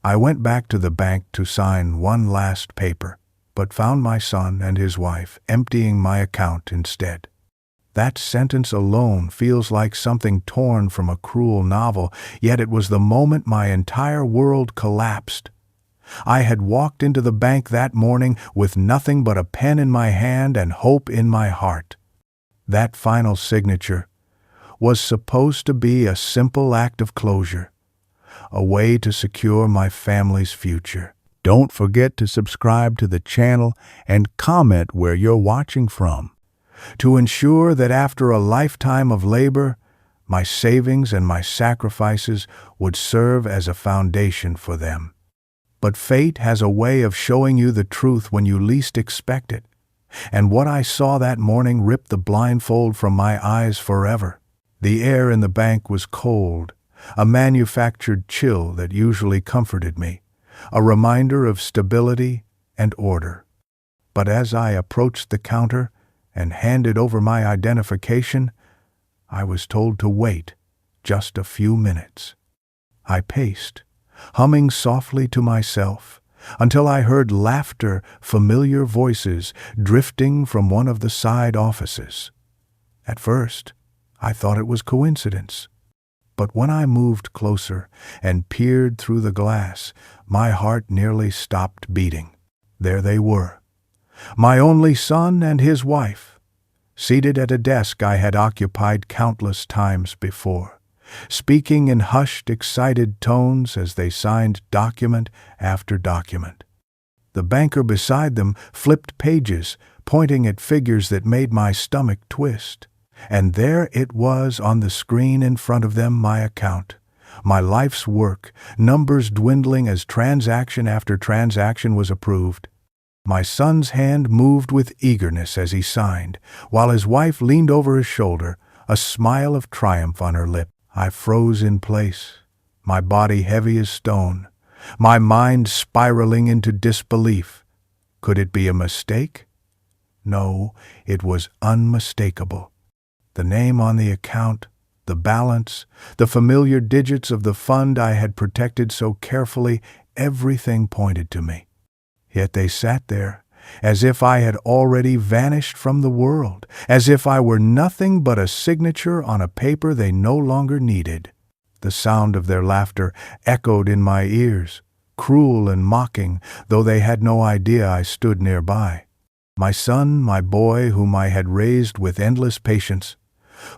I went back to the bank to sign one last paper, but found my son and his wife emptying my account instead. That sentence alone feels like something torn from a cruel novel, yet it was the moment my entire world collapsed. I had walked into the bank that morning with nothing but a pen in my hand and hope in my heart. That final signature was supposed to be a simple act of closure, a way to secure my family's future. Don't forget to subscribe to the channel and comment where you're watching from, to ensure that after a lifetime of labor, my savings and my sacrifices would serve as a foundation for them. But fate has a way of showing you the truth when you least expect it, and what I saw that morning ripped the blindfold from my eyes forever. The air in the bank was cold, a manufactured chill that usually comforted me, a reminder of stability and order. But as I approached the counter and handed over my identification, I was told to wait just a few minutes. I paced, humming softly to myself, until I heard laughter, familiar voices drifting from one of the side offices. At first, I thought it was coincidence. But when I moved closer and peered through the glass, my heart nearly stopped beating. There they were, my only son and his wife, seated at a desk I had occupied countless times before, speaking in hushed, excited tones as they signed document after document. The banker beside them flipped pages, pointing at figures that made my stomach twist. And there it was on the screen in front of them, my account, my life's work, numbers dwindling as transaction after transaction was approved. My son's hand moved with eagerness as he signed, while his wife leaned over his shoulder, a smile of triumph on her lip. I froze in place, my body heavy as stone, my mind spiraling into disbelief. Could it be a mistake? No, it was unmistakable. The name on the account, the balance, the familiar digits of the fund I had protected so carefully, everything pointed to me. Yet they sat there, as if I had already vanished from the world, as if I were nothing but a signature on a paper they no longer needed. The sound of their laughter echoed in my ears, cruel and mocking, though they had no idea I stood nearby. My son, my boy, whom I had raised with endless patience,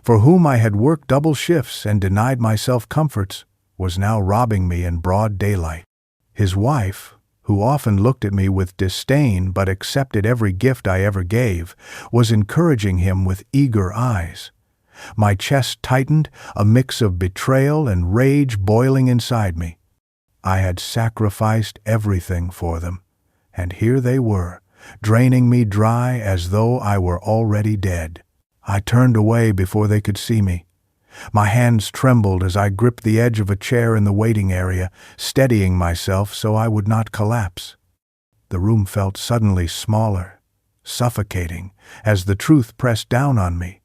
for whom I had worked double shifts and denied myself comforts, was now robbing me in broad daylight. His wife, who often looked at me with disdain but accepted every gift I ever gave, was encouraging him with eager eyes. My chest tightened, a mix of betrayal and rage boiling inside me. I had sacrificed everything for them, and here they were, draining me dry as though I were already dead. I turned away before they could see me. My hands trembled as I gripped the edge of a chair in the waiting area, steadying myself so I would not collapse. The room felt suddenly smaller, suffocating, as the truth pressed down on me.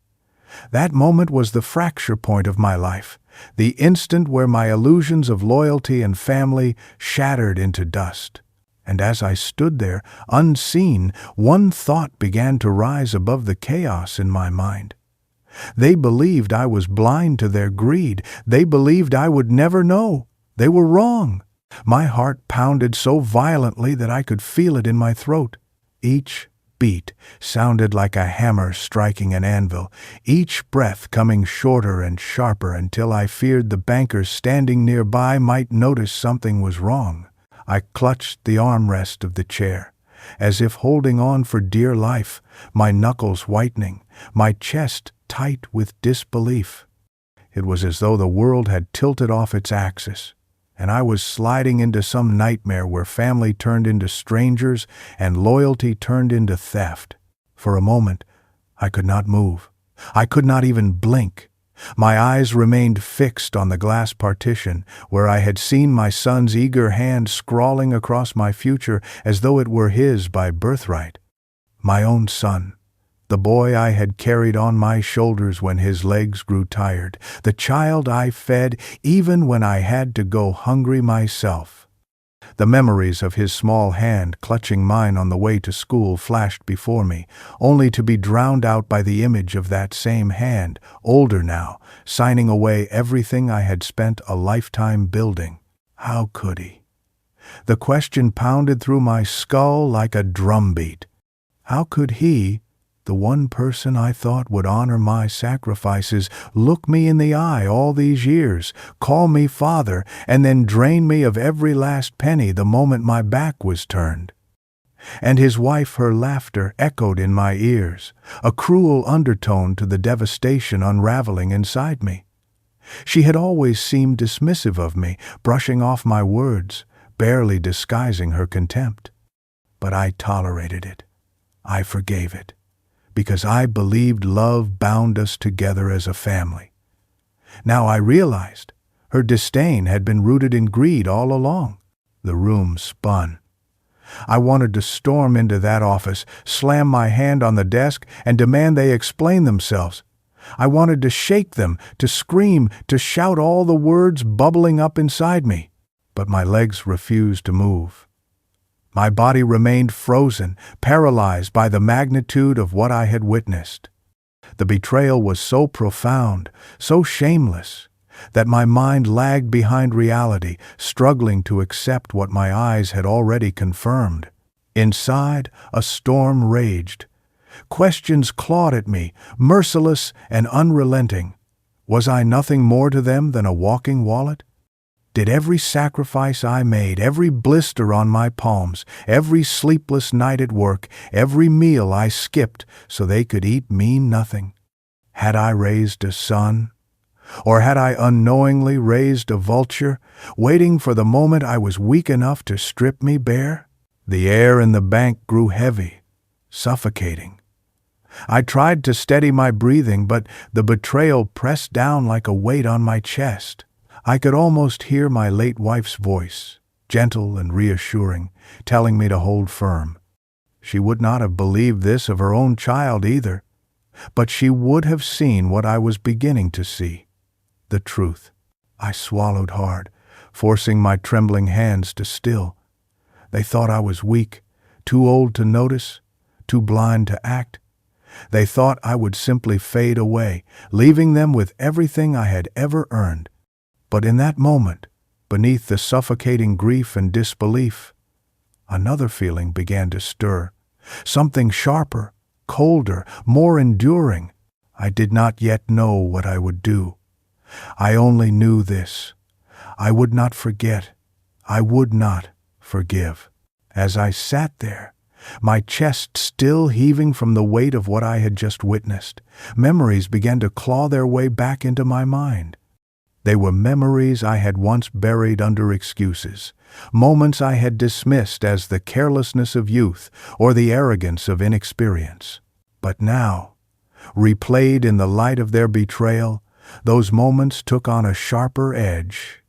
That moment was the fracture point of my life, the instant where my illusions of loyalty and family shattered into dust. And as I stood there, unseen, one thought began to rise above the chaos in my mind. They believed I was blind to their greed. They believed I would never know. They were wrong. My heart pounded so violently that I could feel it in my throat. Each beat sounded like a hammer striking an anvil, each breath coming shorter and sharper until I feared the bankers standing nearby might notice something was wrong. I clutched the armrest of the chair, as if holding on for dear life, my knuckles whitening, my chest tight with disbelief. It was as though the world had tilted off its axis, and I was sliding into some nightmare where family turned into strangers and loyalty turned into theft. For a moment, I could not move. I could not even blink. My eyes remained fixed on the glass partition, where I had seen my son's eager hand scrawling across my future as though it were his by birthright. My own son, the boy I had carried on my shoulders when his legs grew tired, the child I fed even when I had to go hungry myself. The memories of his small hand clutching mine on the way to school flashed before me, only to be drowned out by the image of that same hand, older now, signing away everything I had spent a lifetime building. How could he? The question pounded through my skull like a drumbeat. How could he, the one person I thought would honor my sacrifices, look me in the eye all these years, call me father, and then drain me of every last penny the moment my back was turned? And his wife, her laughter echoed in my ears, a cruel undertone to the devastation unraveling inside me. She had always seemed dismissive of me, brushing off my words, barely disguising her contempt. But I tolerated it. I forgave it, because I believed love bound us together as a family. Now I realized her disdain had been rooted in greed all along. The room spun. I wanted to storm into that office, slam my hand on the desk, and demand they explain themselves. I wanted to shake them, to scream, to shout all the words bubbling up inside me. But my legs refused to move. My body remained frozen, paralyzed by the magnitude of what I had witnessed. The betrayal was so profound, so shameless, that my mind lagged behind reality, struggling to accept what my eyes had already confirmed. Inside, a storm raged. Questions clawed at me, merciless and unrelenting. Was I nothing more to them than a walking wallet? Did every sacrifice I made, every blister on my palms, every sleepless night at work, every meal I skipped so they could eat mean nothing? Had I raised a son? Or had I unknowingly raised a vulture, waiting for the moment I was weak enough to strip me bare? The air in the bank grew heavy, suffocating. I tried to steady my breathing, but the betrayal pressed down like a weight on my chest. I could almost hear my late wife's voice, gentle and reassuring, telling me to hold firm. She would not have believed this of her own child either, but she would have seen what I was beginning to see, the truth. I swallowed hard, forcing my trembling hands to still. They thought I was weak, too old to notice, too blind to act. They thought I would simply fade away, leaving them with everything I had ever earned. But in that moment, beneath the suffocating grief and disbelief, another feeling began to stir, something sharper, colder, more enduring. I did not yet know what I would do. I only knew this: I would not forget. I would not forgive. As I sat there, my chest still heaving from the weight of what I had just witnessed, memories began to claw their way back into my mind. They were memories I had once buried under excuses, moments I had dismissed as the carelessness of youth or the arrogance of inexperience. But now, replayed in the light of their betrayal, those moments took on a sharper edge,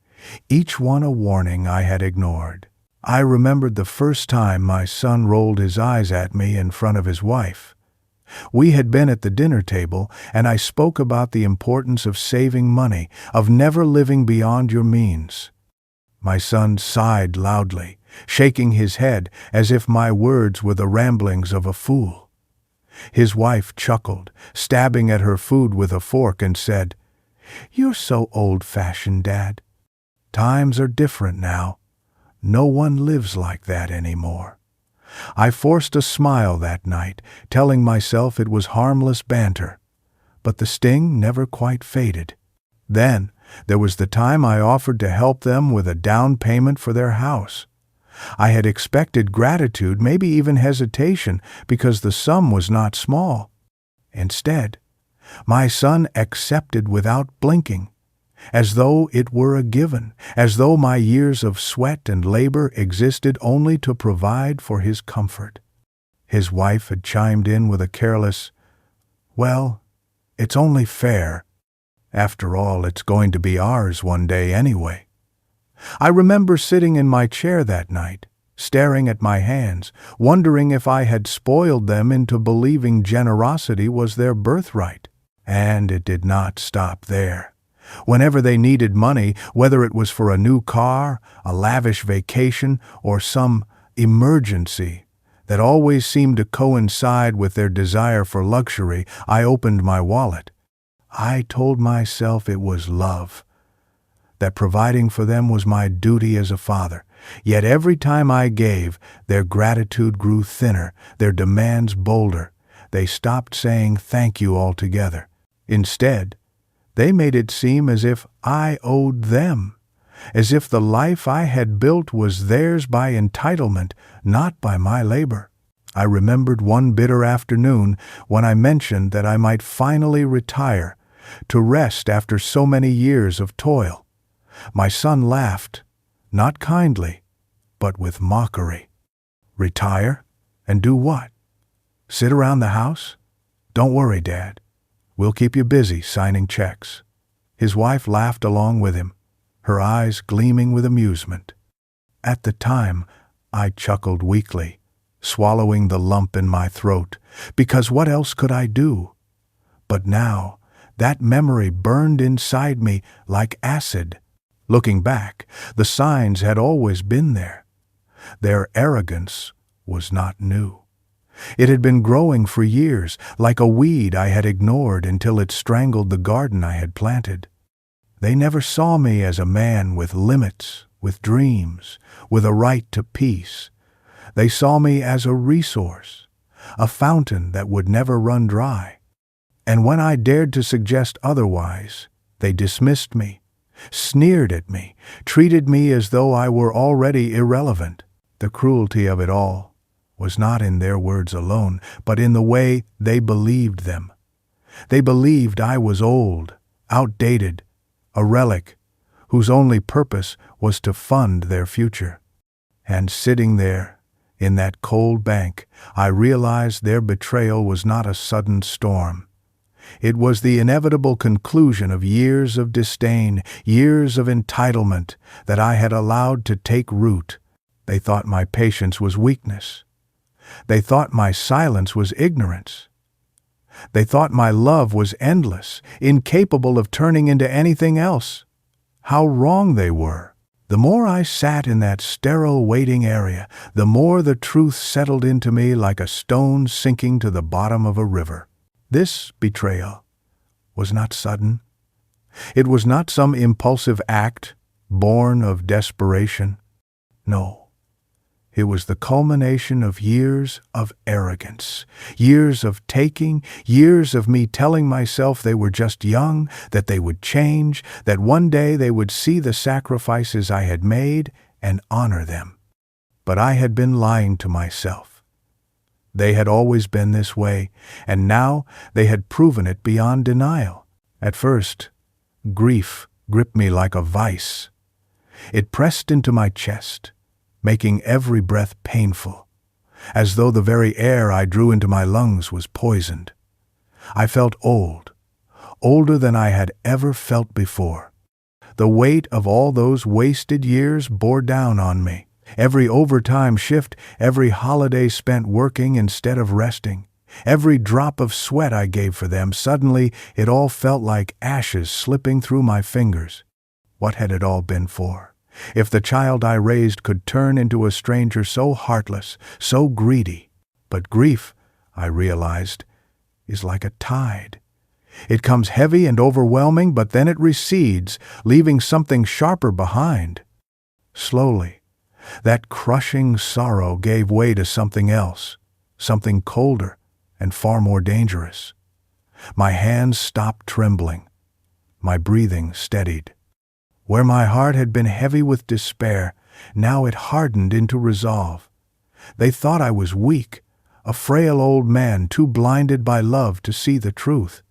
each one a warning I had ignored. I remembered the first time my son rolled his eyes at me in front of his wife. We had been at the dinner table, and I spoke about the importance of saving money, of never living beyond your means. My son sighed loudly, shaking his head as if my words were the ramblings of a fool. His wife chuckled, stabbing at her food with a fork, and said, "You're so old-fashioned, Dad. Times are different now. No one lives like that anymore." I forced a smile that night, telling myself it was harmless banter. But the sting never quite faded. Then there was the time I offered to help them with a down payment for their house. I had expected gratitude, maybe even hesitation, because the sum was not small. Instead, my son accepted without blinking, as though it were a given, as though my years of sweat and labor existed only to provide for his comfort. His wife had chimed in with a careless, "Well, it's only fair. After all, it's going to be ours one day anyway." I remember sitting in my chair that night, staring at my hands, wondering if I had spoiled them into believing generosity was their birthright. And it did not stop there. Whenever they needed money, whether it was for a new car, a lavish vacation, or some emergency that always seemed to coincide with their desire for luxury, I opened my wallet. I told myself it was love, that providing for them was my duty as a father. Yet every time I gave, their gratitude grew thinner, their demands bolder. They stopped saying thank you altogether. Instead, they made it seem as if I owed them, as if the life I had built was theirs by entitlement, not by my labor. I remembered one bitter afternoon when I mentioned that I might finally retire, to rest after so many years of toil. My son laughed, not kindly, but with mockery. Retire? And do what? Sit around the house? Don't worry, Dad. We'll keep you busy signing checks. His wife laughed along with him, her eyes gleaming with amusement. At the time, I chuckled weakly, swallowing the lump in my throat, because what else could I do? But now, that memory burned inside me like acid. Looking back, the signs had always been there. Their arrogance was not new. It had been growing for years, like a weed I had ignored until it strangled the garden I had planted. They never saw me as a man with limits, with dreams, with a right to peace. They saw me as a resource, a fountain that would never run dry. And when I dared to suggest otherwise, they dismissed me, sneered at me, treated me as though I were already irrelevant. The cruelty of it all was not in their words alone, but in the way they believed them. They believed I was old, outdated, a relic, whose only purpose was to fund their future. And sitting there, in that cold bank, I realized their betrayal was not a sudden storm. It was the inevitable conclusion of years of disdain, years of entitlement that I had allowed to take root. They thought my patience was weakness. They thought my silence was ignorance. They thought my love was endless, incapable of turning into anything else. How wrong they were. The more I sat in that sterile waiting area, the more the truth settled into me like a stone sinking to the bottom of a river. This betrayal was not sudden. It was not some impulsive act born of desperation. No. It was the culmination of years of arrogance, years of taking, years of me telling myself they were just young, that they would change, that one day they would see the sacrifices I had made and honor them. But I had been lying to myself. They had always been this way, and now they had proven it beyond denial. At first, grief gripped me like a vice. It pressed into my chest, making every breath painful, as though the very air I drew into my lungs was poisoned. I felt old, older than I had ever felt before. The weight of all those wasted years bore down on me. Every overtime shift, every holiday spent working instead of resting, every drop of sweat I gave for them, suddenly it all felt like ashes slipping through my fingers. What had it all been for? If the child I raised could turn into a stranger so heartless, so greedy. But grief, I realized, is like a tide. It comes heavy and overwhelming, but then it recedes, leaving something sharper behind. Slowly, that crushing sorrow gave way to something else, something colder and far more dangerous. My hands stopped trembling. My breathing steadied. Where my heart had been heavy with despair, now it hardened into resolve. They thought I was weak, a frail old man too blinded by love to see the truth.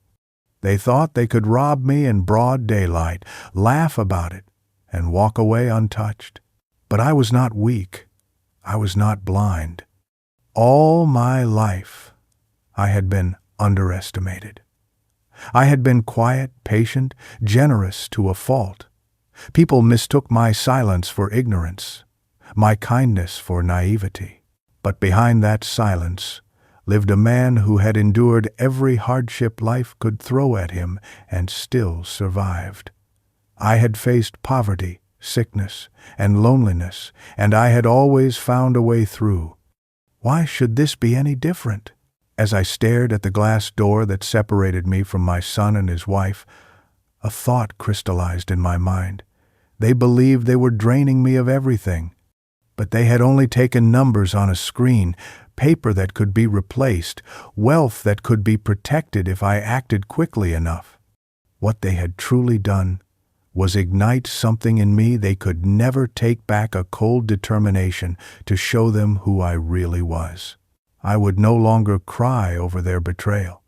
They thought they could rob me in broad daylight, laugh about it, and walk away untouched. But I was not weak. I was not blind. All my life, I had been underestimated. I had been quiet, patient, generous to a fault. People mistook my silence for ignorance, my kindness for naivety. But behind that silence lived a man who had endured every hardship life could throw at him and still survived. I had faced poverty, sickness, and loneliness, and I had always found a way through. Why should this be any different? As I stared at the glass door that separated me from my son and his wife, a thought crystallized in my mind. They believed they were draining me of everything, but they had only taken numbers on a screen, paper that could be replaced, wealth that could be protected if I acted quickly enough. What they had truly done was ignite something in me they could never take back, a cold determination to show them who I really was. I would no longer cry over their betrayal.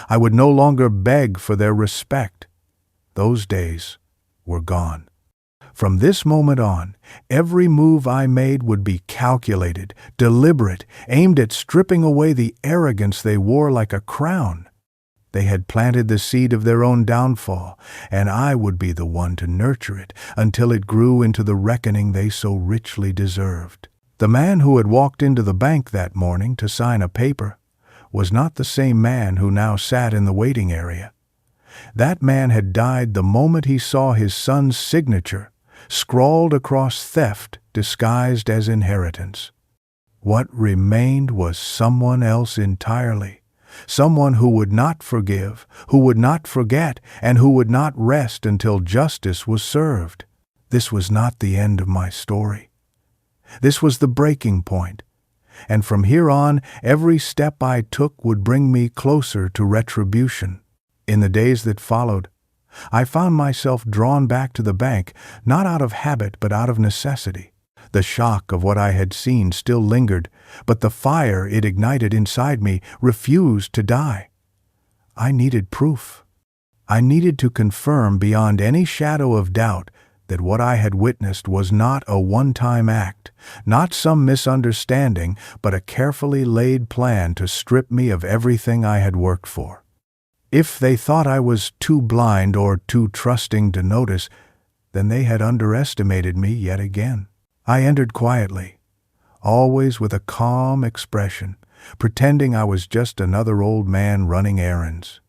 I would no longer beg for their respect. Those days were gone. From this moment on, every move I made would be calculated, deliberate, aimed at stripping away the arrogance they wore like a crown. They had planted the seed of their own downfall, and I would be the one to nurture it until it grew into the reckoning they so richly deserved. The man who had walked into the bank that morning to sign a paper was not the same man who now sat in the waiting area. That man had died the moment he saw his son's signature scrawled across theft disguised as inheritance. What remained was someone else entirely. Someone who would not forgive, who would not forget, and who would not rest until justice was served. This was not the end of my story. This was the breaking point, and from here on, every step I took would bring me closer to retribution. In the days that followed, I found myself drawn back to the bank, not out of habit but out of necessity. The shock of what I had seen still lingered, but the fire it ignited inside me refused to die. I needed proof. I needed to confirm beyond any shadow of doubt that what I had witnessed was not a one-time act, not some misunderstanding, but a carefully laid plan to strip me of everything I had worked for. If they thought I was too blind or too trusting to notice, then they had underestimated me yet again. I entered quietly, always with a calm expression, pretending I was just another old man running errands.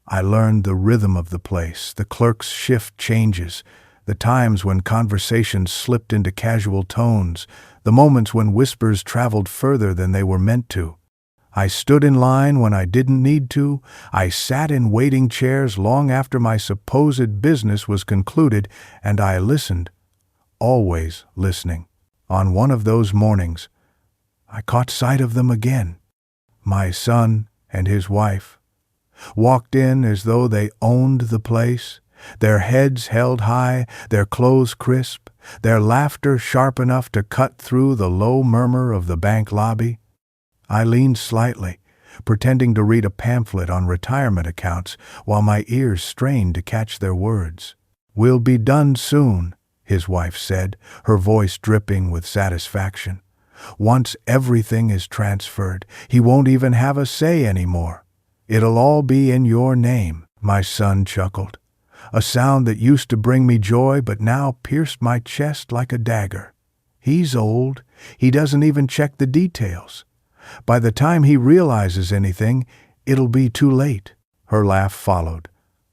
I learned the rhythm of the place, the clerk's shift changes, the times when conversations slipped into casual tones, the moments when whispers traveled further than they were meant to. I stood in line when I didn't need to. I sat in waiting chairs long after my supposed business was concluded, and I listened, always listening. On one of those mornings, I caught sight of them again. My son and his wife walked in as though they owned the place, their heads held high, their clothes crisp, their laughter sharp enough to cut through the low murmur of the bank lobby. I leaned slightly, pretending to read a pamphlet on retirement accounts while my ears strained to catch their words. "We'll be done soon," his wife said, her voice dripping with satisfaction. "Once everything is transferred, he won't even have a say anymore. It'll all be in your name." My son chuckled, a sound that used to bring me joy but now pierced my chest like a dagger. "He's old. He doesn't even check the details. By the time he realizes anything, it'll be too late." Her laugh followed,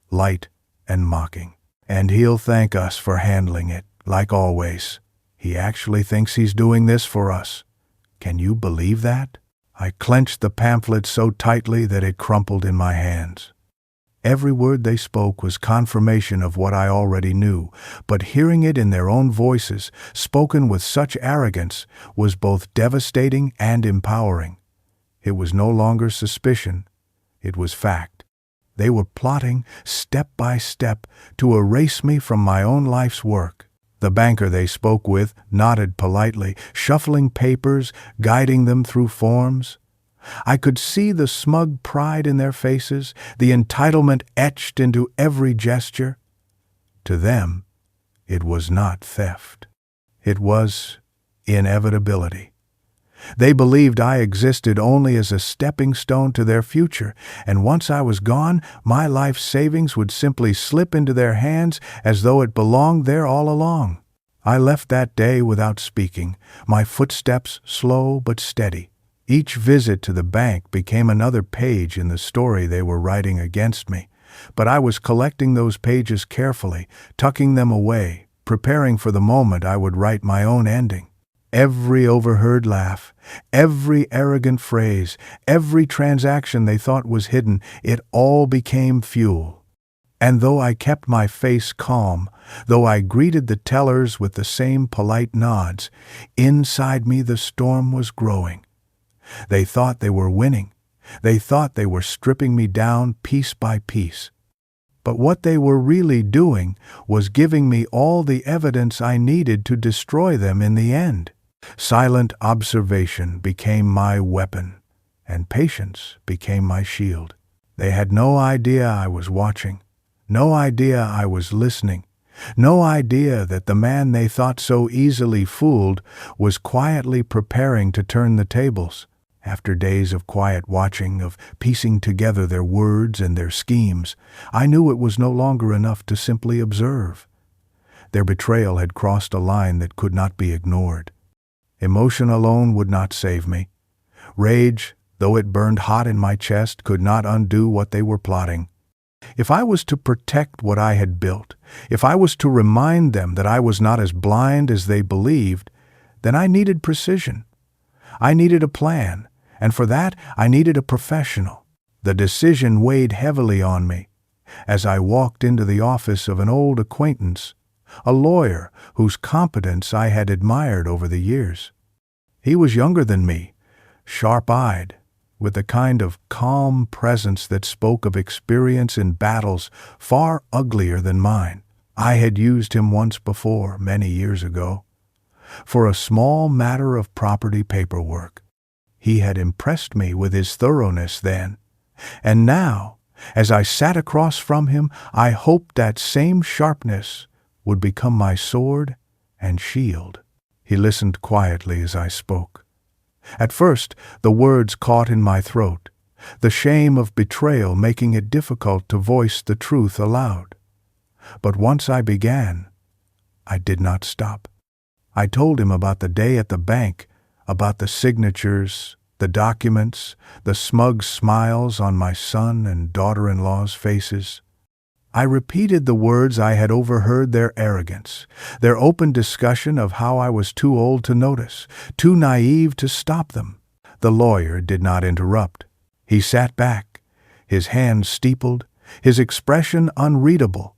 light and mocking. "And he'll thank us for handling it, like always. He actually thinks he's doing this for us. Can you believe that?" I clenched the pamphlet so tightly that it crumpled in my hands. Every word they spoke was confirmation of what I already knew, but hearing it in their own voices, spoken with such arrogance, was both devastating and empowering. It was no longer suspicion, it was fact. They were plotting, step by step, to erase me from my own life's work. The banker they spoke with nodded politely, shuffling papers, guiding them through forms. I could see the smug pride in their faces, the entitlement etched into every gesture. To them, it was not theft. It was inevitability. They believed I existed only as a stepping stone to their future, and once I was gone, my life savings would simply slip into their hands as though it belonged there all along. I left that day without speaking, my footsteps slow but steady. Each visit to the bank became another page in the story they were writing against me, but I was collecting those pages carefully, tucking them away, preparing for the moment I would write my own ending. Every overheard laugh, every arrogant phrase, every transaction they thought was hidden, it all became fuel. And though I kept my face calm, though I greeted the tellers with the same polite nods, inside me the storm was growing. They thought they were winning. They thought they were stripping me down piece by piece. But what they were really doing was giving me all the evidence I needed to destroy them in the end. Silent observation became my weapon, and patience became my shield. They had no idea I was watching, no idea I was listening, no idea that the man they thought so easily fooled was quietly preparing to turn the tables. After days of quiet watching, of piecing together their words and their schemes, I knew it was no longer enough to simply observe. Their betrayal had crossed a line that could not be ignored. Emotion alone would not save me. Rage, though it burned hot in my chest, could not undo what they were plotting. If I was to protect what I had built, if I was to remind them that I was not as blind as they believed, then I needed precision. I needed a plan, and for that I needed a professional. The decision weighed heavily on me. As I walked into the office of an old acquaintance, a lawyer whose competence I had admired over the years. He was younger than me, sharp-eyed, with the kind of calm presence that spoke of experience in battles far uglier than mine. I had used him once before, many years ago, for a small matter of property paperwork. He had impressed me with his thoroughness then, and now, as I sat across from him, I hoped that same sharpness would become my sword and shield. He listened quietly as I spoke. At first, the words caught in my throat, the shame of betrayal making it difficult to voice the truth aloud. But once I began, I did not stop. I told him about the day at the bank, about the signatures, the documents, the smug smiles on my son and daughter-in-law's faces. I repeated the words I had overheard, their arrogance, their open discussion of how I was too old to notice, too naive to stop them. The lawyer did not interrupt. He sat back, his hands steepled, his expression unreadable.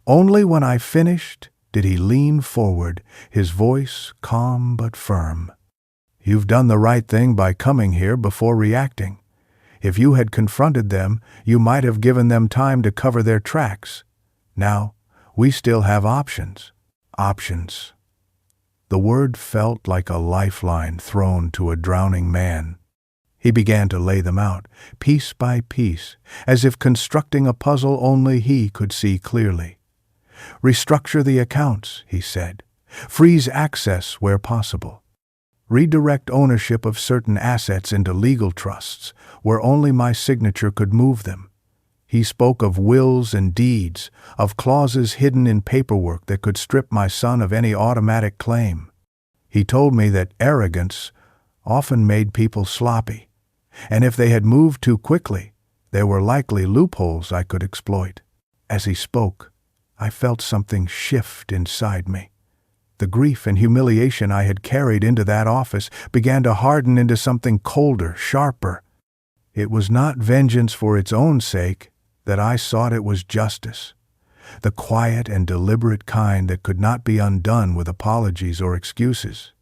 Only when I finished did he lean forward, his voice calm but firm. "You've done the right thing by coming here before reacting. If you had confronted them, you might have given them time to cover their tracks. Now, we still have options." Options. The word felt like a lifeline thrown to a drowning man. He began to lay them out, piece by piece, as if constructing a puzzle only he could see clearly. "Restructure the accounts," he said. "Freeze access where possible. Redirect ownership of certain assets into legal trusts, where only my signature could move them." He spoke of wills and deeds, of clauses hidden in paperwork that could strip my son of any automatic claim. He told me that arrogance often made people sloppy, and if they had moved too quickly, there were likely loopholes I could exploit. As he spoke, I felt something shift inside me. The grief and humiliation I had carried into that office began to harden into something colder, sharper. It was not vengeance for its own sake that I sought, it was justice, the quiet and deliberate kind that could not be undone with apologies or excuses.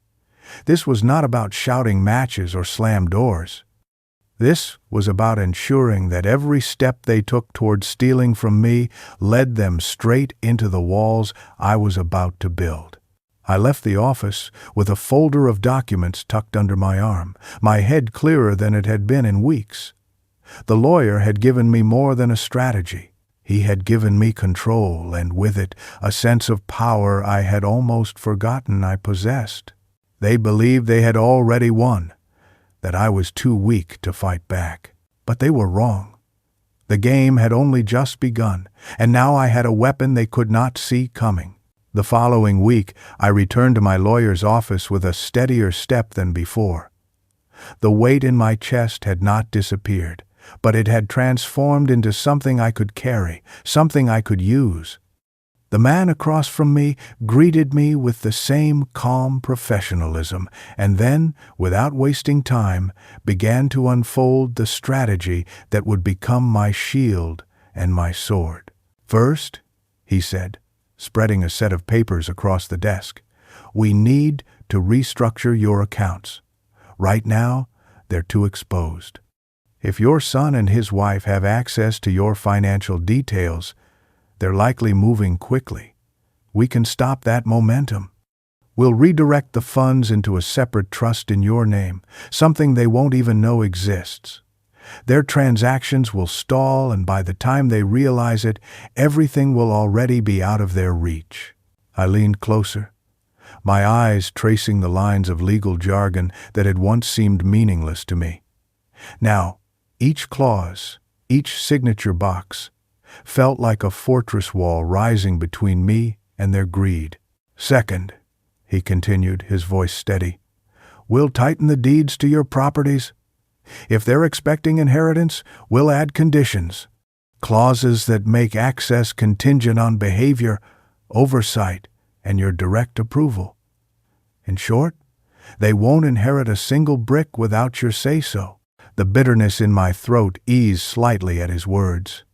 This was not about shouting matches or slammed doors. This was about ensuring that every step they took toward stealing from me led them straight into the walls I was about to build. I left the office with a folder of documents tucked under my arm, my head clearer than it had been in weeks. The lawyer had given me more than a strategy. He had given me control, and with it, a sense of power I had almost forgotten I possessed. They believed they had already won, that I was too weak to fight back. But they were wrong. The game had only just begun, and now I had a weapon they could not see coming. The following week, I returned to my lawyer's office with a steadier step than before. The weight in my chest had not disappeared, but it had transformed into something I could carry, something I could use. The man across from me greeted me with the same calm professionalism, and then, without wasting time, began to unfold the strategy that would become my shield and my sword. "First," he said, spreading a set of papers across the desk, "we need to restructure your accounts. Right now, they're too exposed. If your son and his wife have access to your financial details, they're likely moving quickly. We can stop that momentum. We'll redirect the funds into a separate trust in your name, something they won't even know exists. Their transactions will stall, and by the time they realize it, everything will already be out of their reach." I leaned closer, my eyes tracing the lines of legal jargon that had once seemed meaningless to me. Now, each clause, each signature box, felt like a fortress wall rising between me and their greed. "Second," he continued, his voice steady, "we'll tighten the deeds to your properties. If they're expecting inheritance, we'll add conditions, clauses that make access contingent on behavior, oversight, and your direct approval. In short, they won't inherit a single brick without your say-so." The bitterness in my throat eased slightly at his words.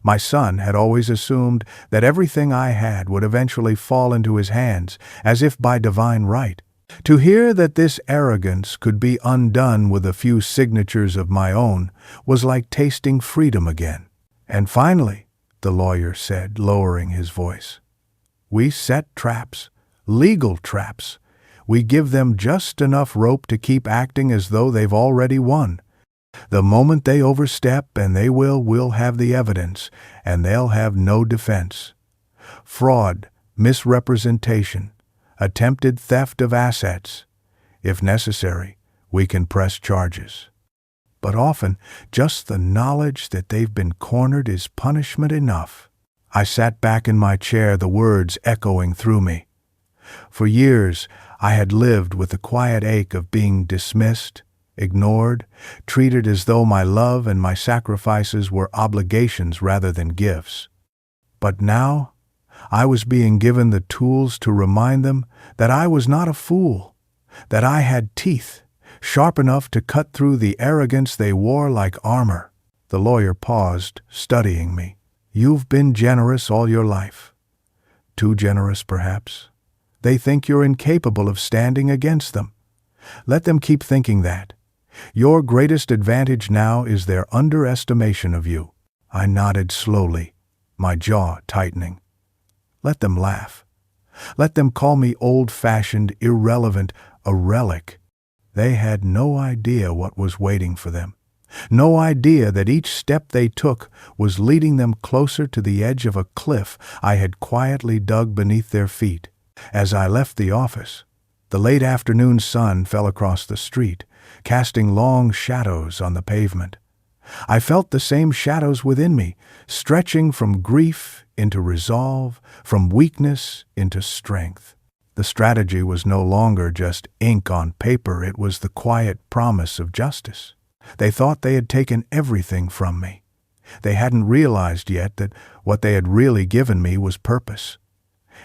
My son had always assumed that everything I had would eventually fall into his hands, as if by divine right. To hear that this arrogance could be undone with a few signatures of my own was like tasting freedom again. "And finally," the lawyer said, lowering his voice, "we set traps, legal traps. We give them just enough rope to keep acting as though they've already won. The moment they overstep, and they we'll have the evidence, and they'll have no defense. Fraud, misrepresentation, attempted theft of assets. If necessary, we can press charges. But often, just the knowledge that they've been cornered is punishment enough." I sat back in my chair, the words echoing through me. For years, I had lived with the quiet ache of being dismissed, ignored, treated as though my love and my sacrifices were obligations rather than gifts. But now, I was being given the tools to remind them that I was not a fool, that I had teeth, sharp enough to cut through the arrogance they wore like armor. The lawyer paused, studying me. "You've been generous all your life. Too generous, perhaps. They think you're incapable of standing against them. Let them keep thinking that. Your greatest advantage now is their underestimation of you." I nodded slowly, my jaw tightening. Let them laugh. Let them call me old-fashioned, irrelevant, a relic. They had no idea what was waiting for them. No idea that each step they took was leading them closer to the edge of a cliff I had quietly dug beneath their feet. As I left the office, the late afternoon sun fell across the street, casting long shadows on the pavement. I felt the same shadows within me, stretching from grief into resolve, from weakness into strength. The strategy was no longer just ink on paper, it was the quiet promise of justice. They thought they had taken everything from me. They hadn't realized yet that what they had really given me was purpose.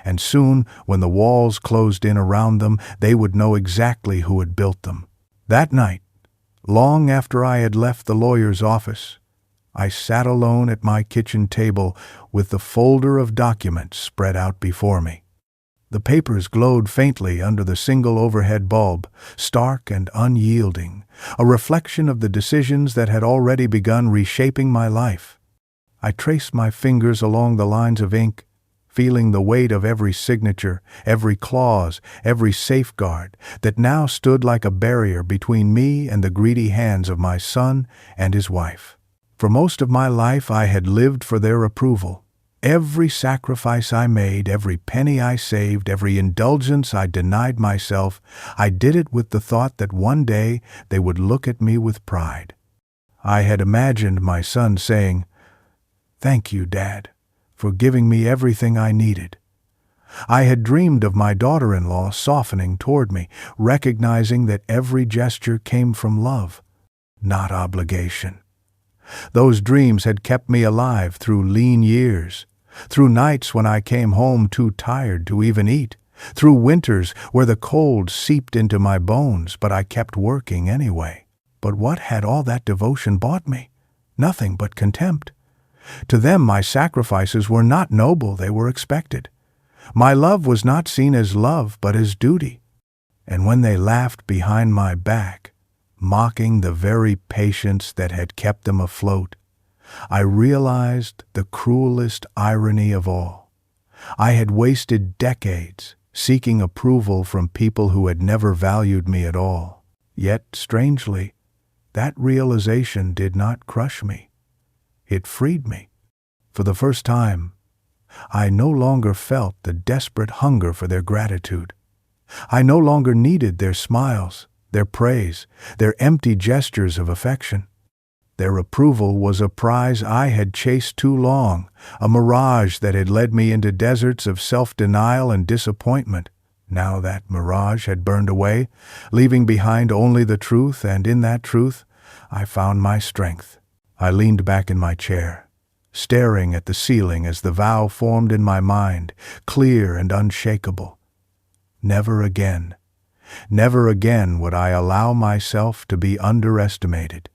And soon, when the walls closed in around them, they would know exactly who had built them. That night, long after I had left the lawyer's office, I sat alone at my kitchen table with the folder of documents spread out before me. The papers glowed faintly under the single overhead bulb, stark and unyielding, a reflection of the decisions that had already begun reshaping my life. I traced my fingers along the lines of ink, feeling the weight of every signature, every clause, every safeguard that now stood like a barrier between me and the greedy hands of my son and his wife. For most of my life I had lived for their approval. Every sacrifice I made, every penny I saved, every indulgence I denied myself, I did it with the thought that one day they would look at me with pride. I had imagined my son saying, "Thank you, Dad, for giving me everything I needed." I had dreamed of my daughter-in-law softening toward me, recognizing that every gesture came from love, not obligation. Those dreams had kept me alive through lean years, through nights when I came home too tired to even eat, through winters where the cold seeped into my bones, but I kept working anyway. But what had all that devotion bought me? Nothing but contempt. To them my sacrifices were not noble, they were expected. My love was not seen as love, but as duty. And when they laughed behind my back, mocking the very patience that had kept them afloat, I realized the cruelest irony of all. I had wasted decades seeking approval from people who had never valued me at all. Yet, strangely, that realization did not crush me. It freed me. For the first time, I no longer felt the desperate hunger for their gratitude. I no longer needed their smiles, their praise, their empty gestures of affection. Their approval was a prize I had chased too long, a mirage that had led me into deserts of self-denial and disappointment. Now that mirage had burned away, leaving behind only the truth, and in that truth I found my strength. I leaned back in my chair, staring at the ceiling as the vow formed in my mind, clear and unshakable. Never again would I allow myself to be underestimated.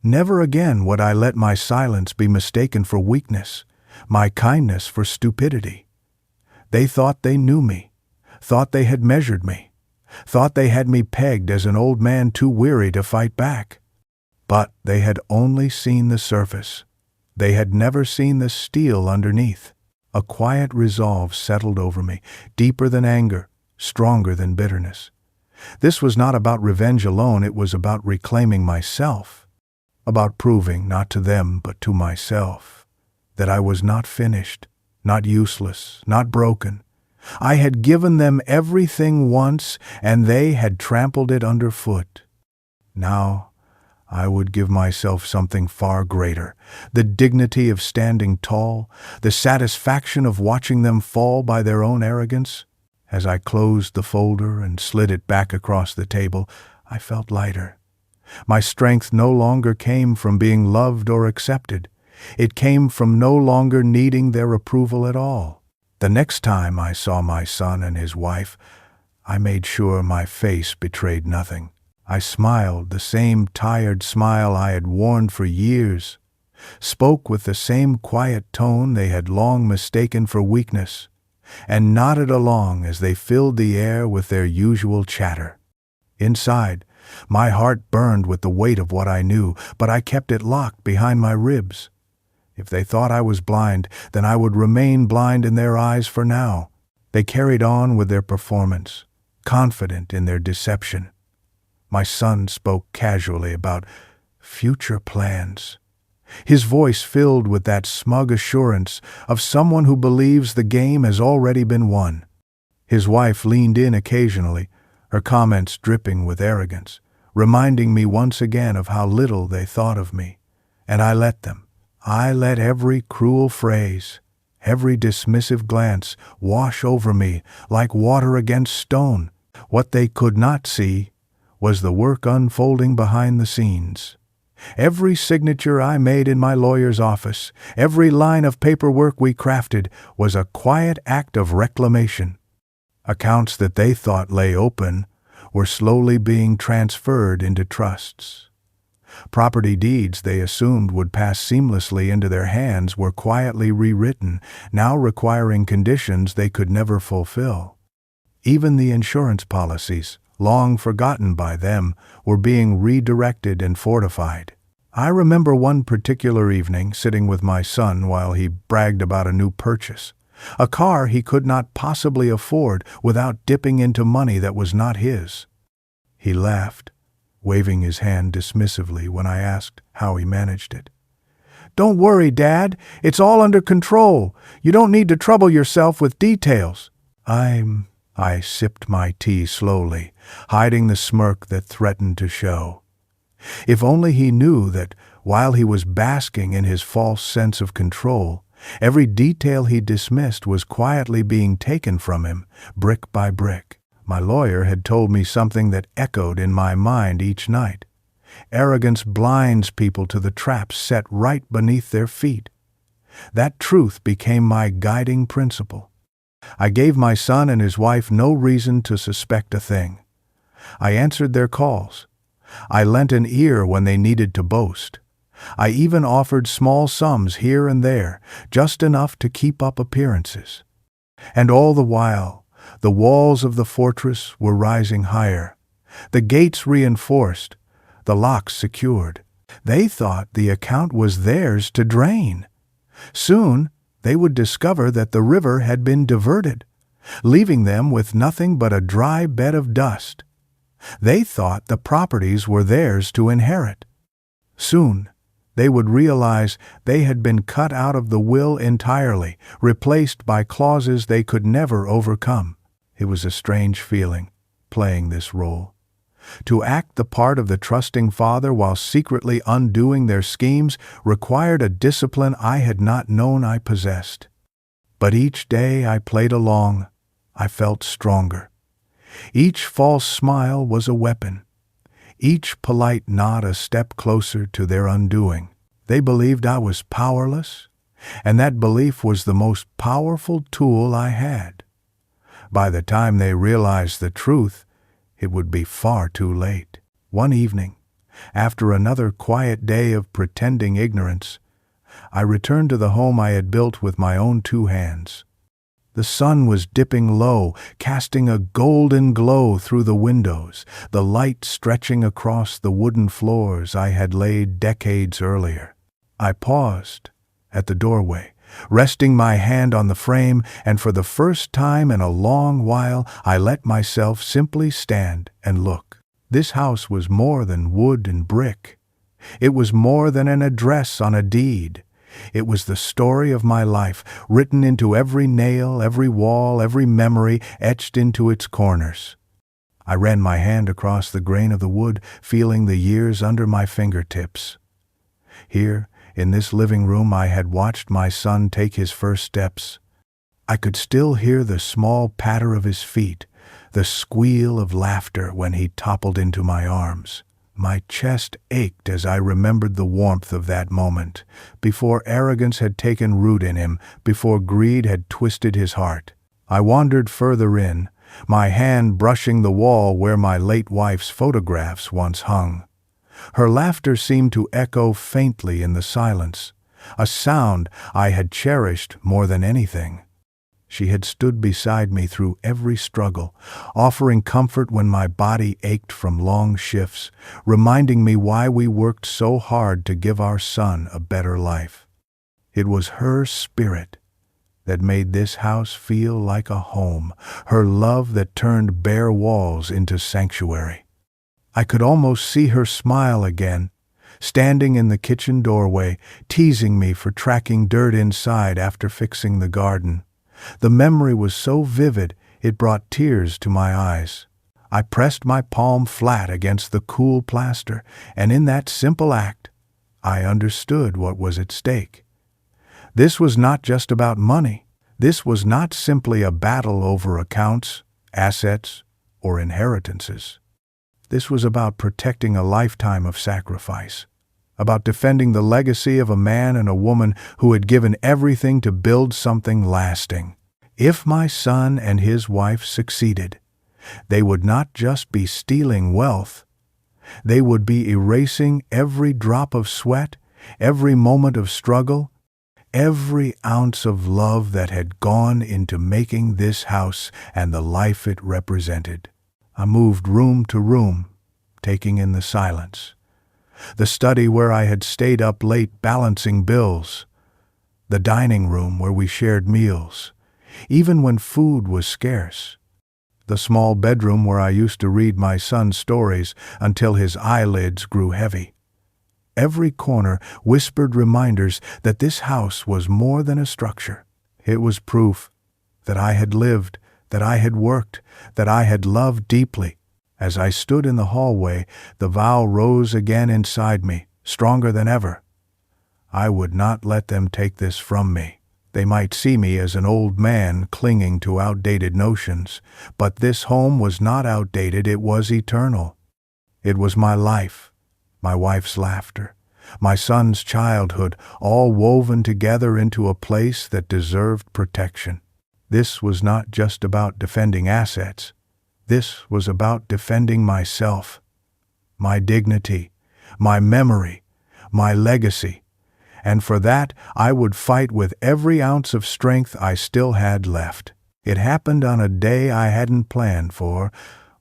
Never again would I let my silence be mistaken for weakness, my kindness for stupidity. They thought they knew me, thought they had measured me, thought they had me pegged as an old man too weary to fight back. But they had only seen the surface. They had never seen the steel underneath. A quiet resolve settled over me, deeper than anger, stronger than bitterness. This was not about revenge alone, it was about reclaiming myself, about proving, not to them, but to myself, that I was not finished, not useless, not broken. I had given them everything once, and they had trampled it underfoot. Now, I would give myself something far greater, the dignity of standing tall, the satisfaction of watching them fall by their own arrogance. As I closed the folder and slid it back across the table, I felt lighter. My strength no longer came from being loved or accepted. It came from no longer needing their approval at all. The next time I saw my son and his wife, I made sure my face betrayed nothing. I smiled the same tired smile I had worn for years, spoke with the same quiet tone they had long mistaken for weakness, and nodded along as they filled the air with their usual chatter. Inside, my heart burned with the weight of what I knew, but I kept it locked behind my ribs. If they thought I was blind, then I would remain blind in their eyes for now. They carried on with their performance, confident in their deception. My son spoke casually about future plans, his voice filled with that smug assurance of someone who believes the game has already been won. His wife leaned in occasionally, her comments dripping with arrogance, reminding me once again of how little they thought of me. And I let them. I let every cruel phrase, every dismissive glance wash over me like water against stone. What they could not see was the work unfolding behind the scenes. Every signature I made in my lawyer's office, every line of paperwork we crafted, was a quiet act of reclamation. Accounts that they thought lay open were slowly being transferred into trusts. Property deeds they assumed would pass seamlessly into their hands were quietly rewritten, now requiring conditions they could never fulfill. Even the insurance policies, long forgotten by them, were being redirected and fortified. I remember one particular evening sitting with my son while he bragged about a new purchase, a car he could not possibly afford without dipping into money that was not his. He laughed, waving his hand dismissively when I asked how he managed it. "Don't worry, Dad. It's all under control. You don't need to trouble yourself with details." I sipped my tea slowly, hiding the smirk that threatened to show. If only he knew that, while he was basking in his false sense of control, every detail he dismissed was quietly being taken from him, brick by brick. My lawyer had told me something that echoed in my mind each night. Arrogance blinds people to the traps set right beneath their feet. That truth became my guiding principle. I gave my son and his wife no reason to suspect a thing. I answered their calls. I lent an ear when they needed to boast. I even offered small sums here and there, just enough to keep up appearances. And all the while, the walls of the fortress were rising higher, the gates reinforced, the locks secured. They thought the account was theirs to drain. Soon, they would discover that the river had been diverted, leaving them with nothing but a dry bed of dust. They thought the properties were theirs to inherit. Soon, they would realize they had been cut out of the will entirely, replaced by clauses they could never overcome. It was a strange feeling, playing this role. To act the part of the trusting father while secretly undoing their schemes required a discipline I had not known I possessed. But each day I played along, I felt stronger. Each false smile was a weapon. Each polite nod a step closer to their undoing. They believed I was powerless, and that belief was the most powerful tool I had. By the time they realized the truth, it would be far too late. One evening, after another quiet day of pretending ignorance, I returned to the home I had built with my own 2 hands. The sun was dipping low, casting a golden glow through the windows, the light stretching across the wooden floors I had laid decades earlier. I paused at the doorway, resting my hand on the frame, and for the first time in a long while I let myself simply stand and look. This house was more than wood and brick. It was more than an address on a deed. It was the story of my life, written into every nail, every wall, every memory etched into its corners. I ran my hand across the grain of the wood, feeling the years under my fingertips. Here, in this living room, I had watched my son take his first steps. I could still hear the small patter of his feet, the squeal of laughter when he toppled into my arms. My chest ached as I remembered the warmth of that moment, before arrogance had taken root in him, before greed had twisted his heart. I wandered further in, my hand brushing the wall where my late wife's photographs once hung. Her laughter seemed to echo faintly in the silence, a sound I had cherished more than anything. She had stood beside me through every struggle, offering comfort when my body ached from long shifts, reminding me why we worked so hard to give our son a better life. It was her spirit that made this house feel like a home, her love that turned bare walls into sanctuary. I could almost see her smile again, standing in the kitchen doorway, teasing me for tracking dirt inside after fixing the garden. The memory was so vivid it brought tears to my eyes. I pressed my palm flat against the cool plaster, and in that simple act, I understood what was at stake. This was not just about money. This was not simply a battle over accounts, assets, or inheritances. This was about protecting a lifetime of sacrifice, about defending the legacy of a man and a woman who had given everything to build something lasting. If my son and his wife succeeded, they would not just be stealing wealth, they would be erasing every drop of sweat, every moment of struggle, every ounce of love that had gone into making this house and the life it represented. I moved room to room, taking in the silence. The study where I had stayed up late balancing bills. The dining room where we shared meals, even when food was scarce. The small bedroom where I used to read my son stories until his eyelids grew heavy. Every corner whispered reminders that this house was more than a structure. It was proof that I had lived, that I had worked, that I had loved deeply. As I stood in the hallway, the vow rose again inside me, stronger than ever. I would not let them take this from me. They might see me as an old man clinging to outdated notions, but this home was not outdated, it was eternal. It was my life, my wife's laughter, my son's childhood, all woven together into a place that deserved protection. This was not just about defending assets. This was about defending myself, my dignity, my memory, my legacy. And for that, I would fight with every ounce of strength I still had left. It happened on a day I hadn't planned for,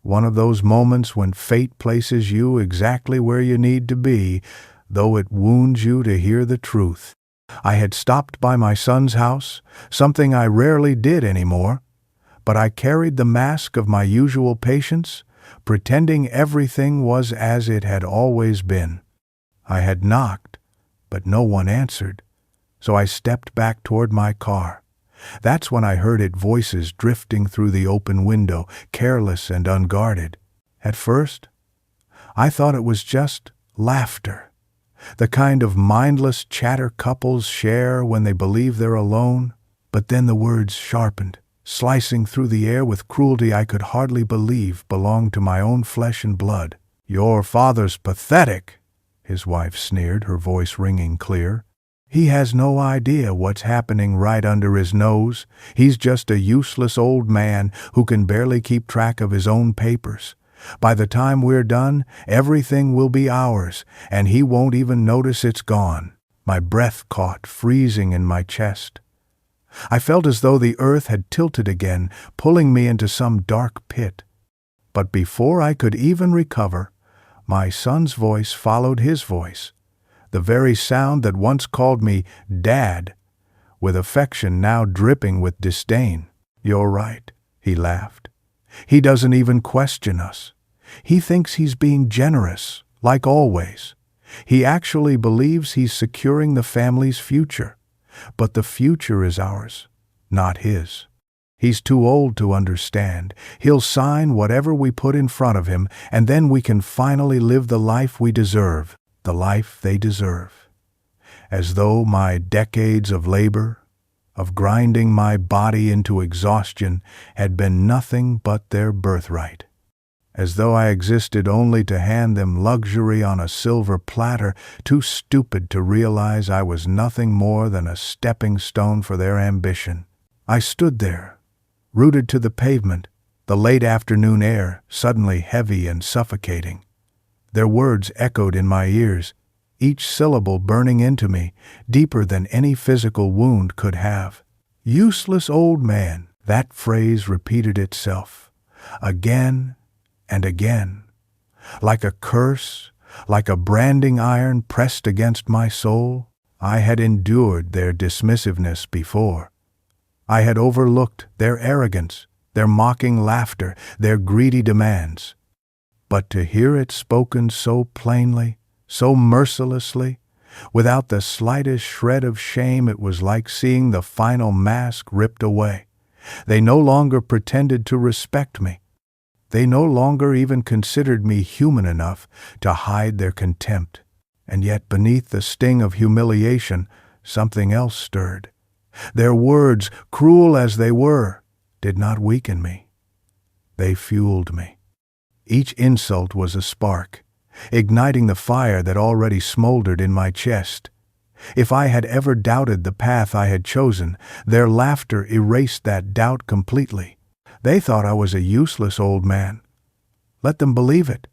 one of those moments when fate places you exactly where you need to be, though it wounds you to hear the truth. I had stopped by my son's house, something I rarely did anymore, but I carried the mask of my usual patience, pretending everything was as it had always been. I had knocked, but no one answered, so I stepped back toward my car. That's when I heard it, voices drifting through the open window, careless and unguarded. At first, I thought it was just laughter, the kind of mindless chatter couples share when they believe they're alone. But then the words sharpened, slicing through the air with cruelty I could hardly believe belonged to my own flesh and blood. "Your father's pathetic," his wife sneered, her voice ringing clear. "He has no idea what's happening right under his nose. He's just a useless old man who can barely keep track of his own papers. By the time we're done, everything will be ours, and he won't even notice it's gone." My breath caught, freezing in my chest. I felt as though the earth had tilted again, pulling me into some dark pit. But before I could even recover, my son's voice followed his voice. The very sound that once called me Dad, with affection now dripping with disdain. "You're right," he laughed. "He doesn't even question us. He thinks he's being generous, like always. He actually believes he's securing the family's future. But the future is ours, not his. He's too old to understand. He'll sign whatever we put in front of him, and then we can finally live the life we deserve, the life they deserve." As though my decades of labor, of grinding my body into exhaustion, had been nothing but their birthright. As though I existed only to hand them luxury on a silver platter, too stupid to realize I was nothing more than a stepping stone for their ambition. I stood there, rooted to the pavement, the late afternoon air suddenly heavy and suffocating. Their words echoed in my ears, each syllable burning into me, deeper than any physical wound could have. "Useless old man," that phrase repeated itself, again and again, like a curse, like a branding iron pressed against my soul. I had endured their dismissiveness before. I had overlooked their arrogance, their mocking laughter, their greedy demands. But to hear it spoken so plainly, so mercilessly, without the slightest shred of shame, it was like seeing the final mask ripped away. They no longer pretended to respect me. They no longer even considered me human enough to hide their contempt. And yet beneath the sting of humiliation, something else stirred. Their words, cruel as they were, did not weaken me. They fueled me. Each insult was a spark, igniting the fire that already smoldered in my chest. If I had ever doubted the path I had chosen, their laughter erased that doubt completely. They thought I was a useless old man. Let them believe it.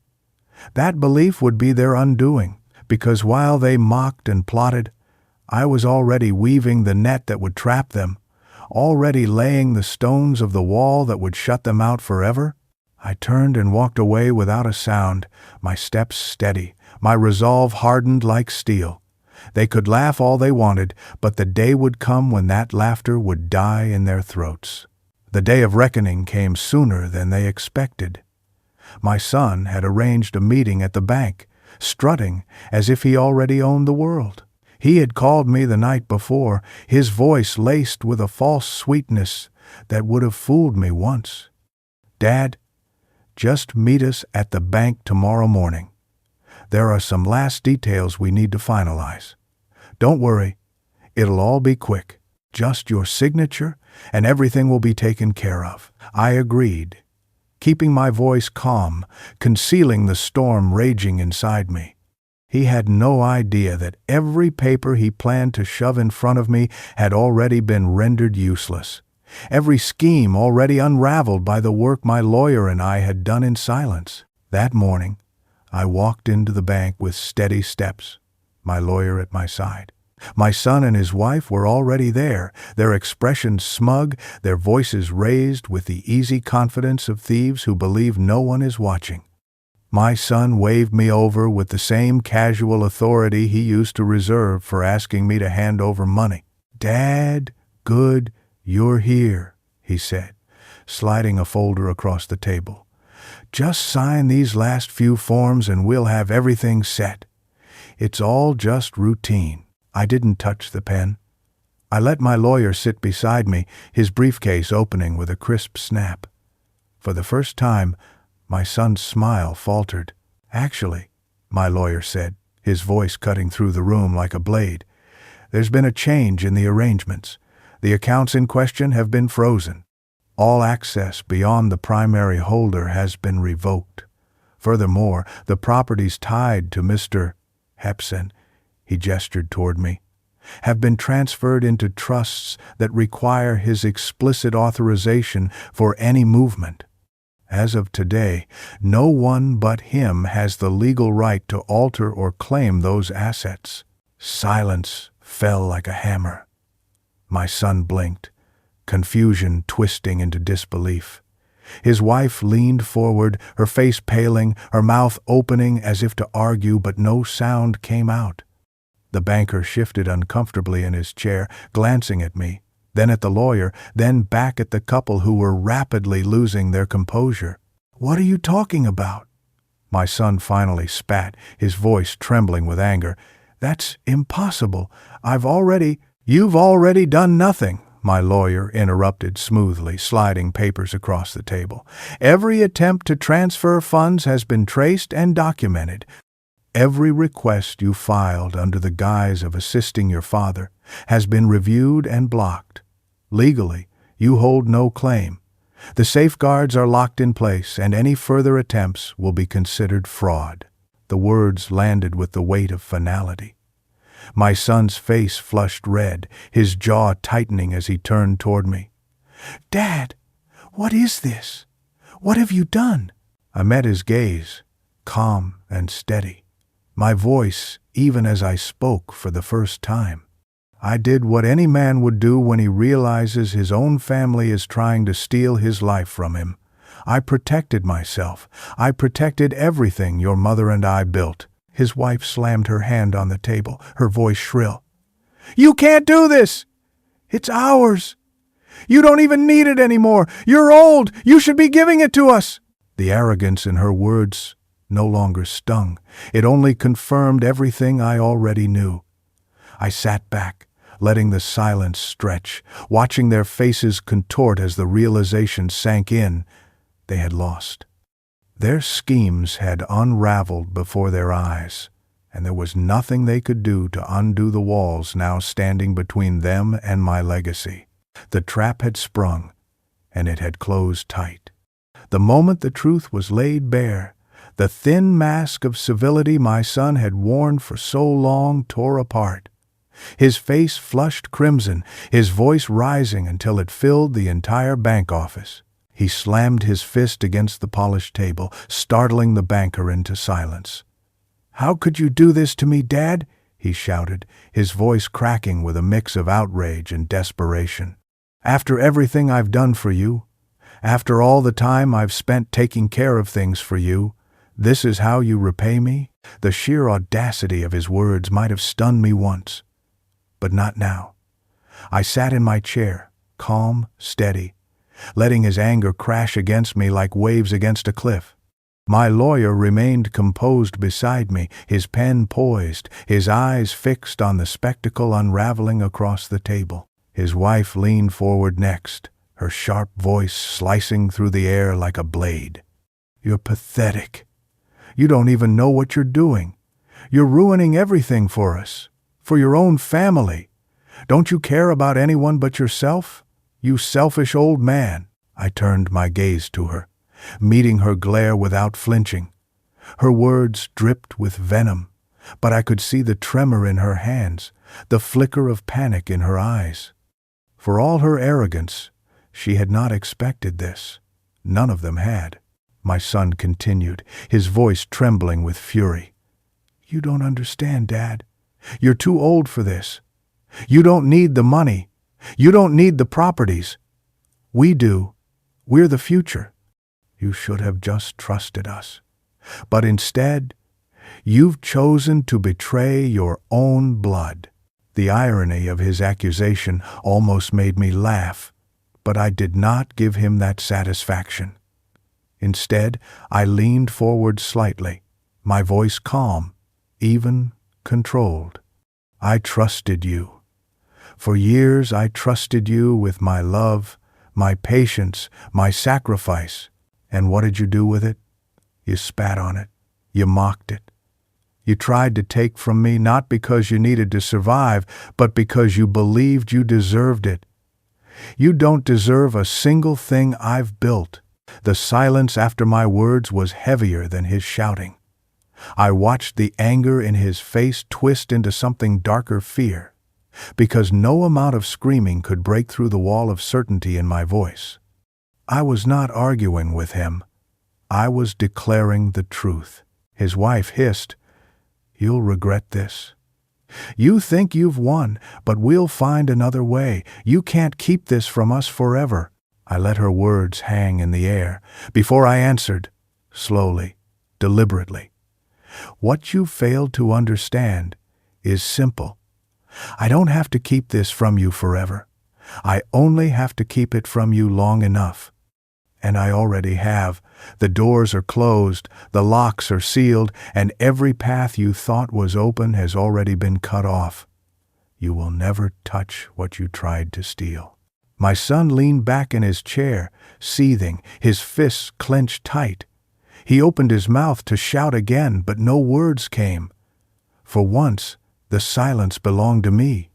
That belief would be their undoing, because while they mocked and plotted, I was already weaving the net that would trap them, already laying the stones of the wall that would shut them out forever. I turned and walked away without a sound, my steps steady, my resolve hardened like steel. They could laugh all they wanted, but the day would come when that laughter would die in their throats. The day of reckoning came sooner than they expected. My son had arranged a meeting at the bank, strutting as if he already owned the world. He had called me the night before, his voice laced with a false sweetness that would have fooled me once. "Dad, just meet us at the bank tomorrow morning. There are some last details we need to finalize. Don't worry, it'll all be quick. Just your signature, and everything will be taken care of." I agreed, keeping my voice calm, concealing the storm raging inside me. He had no idea that every paper he planned to shove in front of me had already been rendered useless. Every scheme already unraveled by the work my lawyer and I had done in silence. That morning, I walked into the bank with steady steps, my lawyer at my side. My son and his wife were already there, their expressions smug, their voices raised with the easy confidence of thieves who believe no one is watching. My son waved me over with the same casual authority he used to reserve for asking me to hand over money. "Dad, good, you're here," he said, sliding a folder across the table. "Just sign these last few forms and we'll have everything set. It's all just routine." I didn't touch the pen. I let my lawyer sit beside me, his briefcase opening with a crisp snap. For the first time, my son's smile faltered. "Actually," my lawyer said, his voice cutting through the room like a blade, "there's been a change in the arrangements. The accounts in question have been frozen. All access beyond the primary holder has been revoked. Furthermore, the properties tied to Mr. Hepson," he gestured toward me, "have been transferred into trusts that require his explicit authorization for any movement. As of today, no one but him has the legal right to alter or claim those assets." Silence fell like a hammer. My son blinked, confusion twisting into disbelief. His wife leaned forward, her face paling, her mouth opening as if to argue, but no sound came out. The banker shifted uncomfortably in his chair, glancing at me, then at the lawyer, then back at the couple who were rapidly losing their composure. "What are you talking about?" My son finally spat, his voice trembling with anger. "That's impossible. You've already done nothing," my lawyer interrupted smoothly, sliding papers across the table. "Every attempt to transfer funds has been traced and documented. Every request you filed under the guise of assisting your father has been reviewed and blocked. Legally, you hold no claim. The safeguards are locked in place, and any further attempts will be considered fraud." The words landed with the weight of finality. My son's face flushed red, his jaw tightening as he turned toward me. "Dad, what is this? What have you done?" I met his gaze, calm and steady. My voice, even as I spoke for the first time. "I did what any man would do when he realizes his own family is trying to steal his life from him. I protected myself. I protected everything your mother and I built." His wife slammed her hand on the table, her voice shrill. "You can't do this! It's ours! You don't even need it anymore! You're old! You should be giving it to us!" The arrogance in her words no longer stung. It only confirmed everything I already knew. I sat back, letting the silence stretch, watching their faces contort as the realization sank in. They had lost. Their schemes had unraveled before their eyes, and there was nothing they could do to undo the walls now standing between them and my legacy. The trap had sprung, and it had closed tight. The moment the truth was laid bare, the thin mask of civility my son had worn for so long tore apart. His face flushed crimson, his voice rising until it filled the entire bank office. He slammed his fist against the polished table, startling the banker into silence. "How could you do this to me, Dad?" he shouted, his voice cracking with a mix of outrage and desperation. "After everything I've done for you, after all the time I've spent taking care of things for you, this is how you repay me?" The sheer audacity of his words might have stunned me once, but not now. I sat in my chair, calm, steady, letting his anger crash against me like waves against a cliff. My lawyer remained composed beside me, his pen poised, his eyes fixed on the spectacle unraveling across the table. His wife leaned forward next, her sharp voice slicing through the air like a blade. "You're pathetic. You don't even know what you're doing. You're ruining everything for us, for your own family. Don't you care about anyone but yourself? You selfish old man." I turned my gaze to her, meeting her glare without flinching. Her words dripped with venom, but I could see the tremor in her hands, the flicker of panic in her eyes. For all her arrogance, she had not expected this. None of them had. My son continued, his voice trembling with fury. "You don't understand, Dad. You're too old for this. You don't need the money. You don't need the properties. We do. We're the future. You should have just trusted us. But instead, you've chosen to betray your own blood." The irony of his accusation almost made me laugh, but I did not give him that satisfaction. Instead, I leaned forward slightly, my voice calm, even controlled. "I trusted you. For years I trusted you with my love, my patience, my sacrifice. And what did you do with it? You spat on it. You mocked it. You tried to take from me not because you needed to survive, but because you believed you deserved it. You don't deserve a single thing I've built." The silence after my words was heavier than his shouting. I watched the anger in his face twist into something darker fear, because no amount of screaming could break through the wall of certainty in my voice. I was not arguing with him. I was declaring the truth. His wife hissed, "You'll regret this. You think you've won, but we'll find another way. You can't keep this from us forever." I let her words hang in the air before I answered, slowly, deliberately. "What you failed to understand is simple. I don't have to keep this from you forever. I only have to keep it from you long enough. And I already have. The doors are closed, the locks are sealed, and every path you thought was open has already been cut off. You will never touch what you tried to steal." My son leaned back in his chair, seething, his fists clenched tight. He opened his mouth to shout again, but no words came. For once, the silence belonged to me.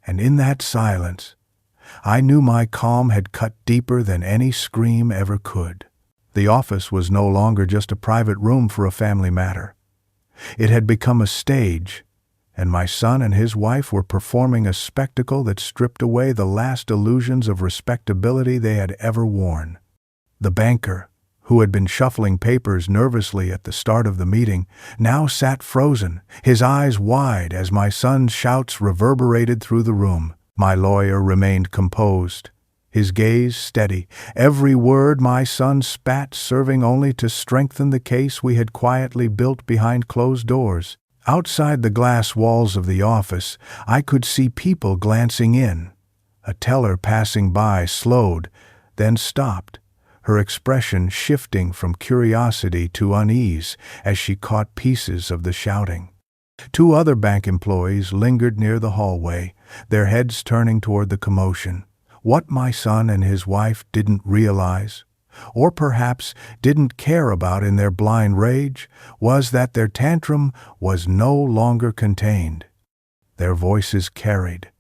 And in that silence, I knew my calm had cut deeper than any scream ever could. The office was no longer just a private room for a family matter. It had become a stage, and my son and his wife were performing a spectacle that stripped away the last illusions of respectability they had ever worn. The banker, who had been shuffling papers nervously at the start of the meeting, now sat frozen, his eyes wide as my son's shouts reverberated through the room. My lawyer remained composed, his gaze steady, every word my son spat serving only to strengthen the case we had quietly built behind closed doors. Outside the glass walls of the office, I could see people glancing in. A teller passing by slowed, then stopped, her expression shifting from curiosity to unease as she caught pieces of the shouting. 2 other bank employees lingered near the hallway, their heads turning toward the commotion. What my son and his wife didn't realize, or perhaps didn't care about in their blind rage, was that their tantrum was no longer contained. Their voices carried,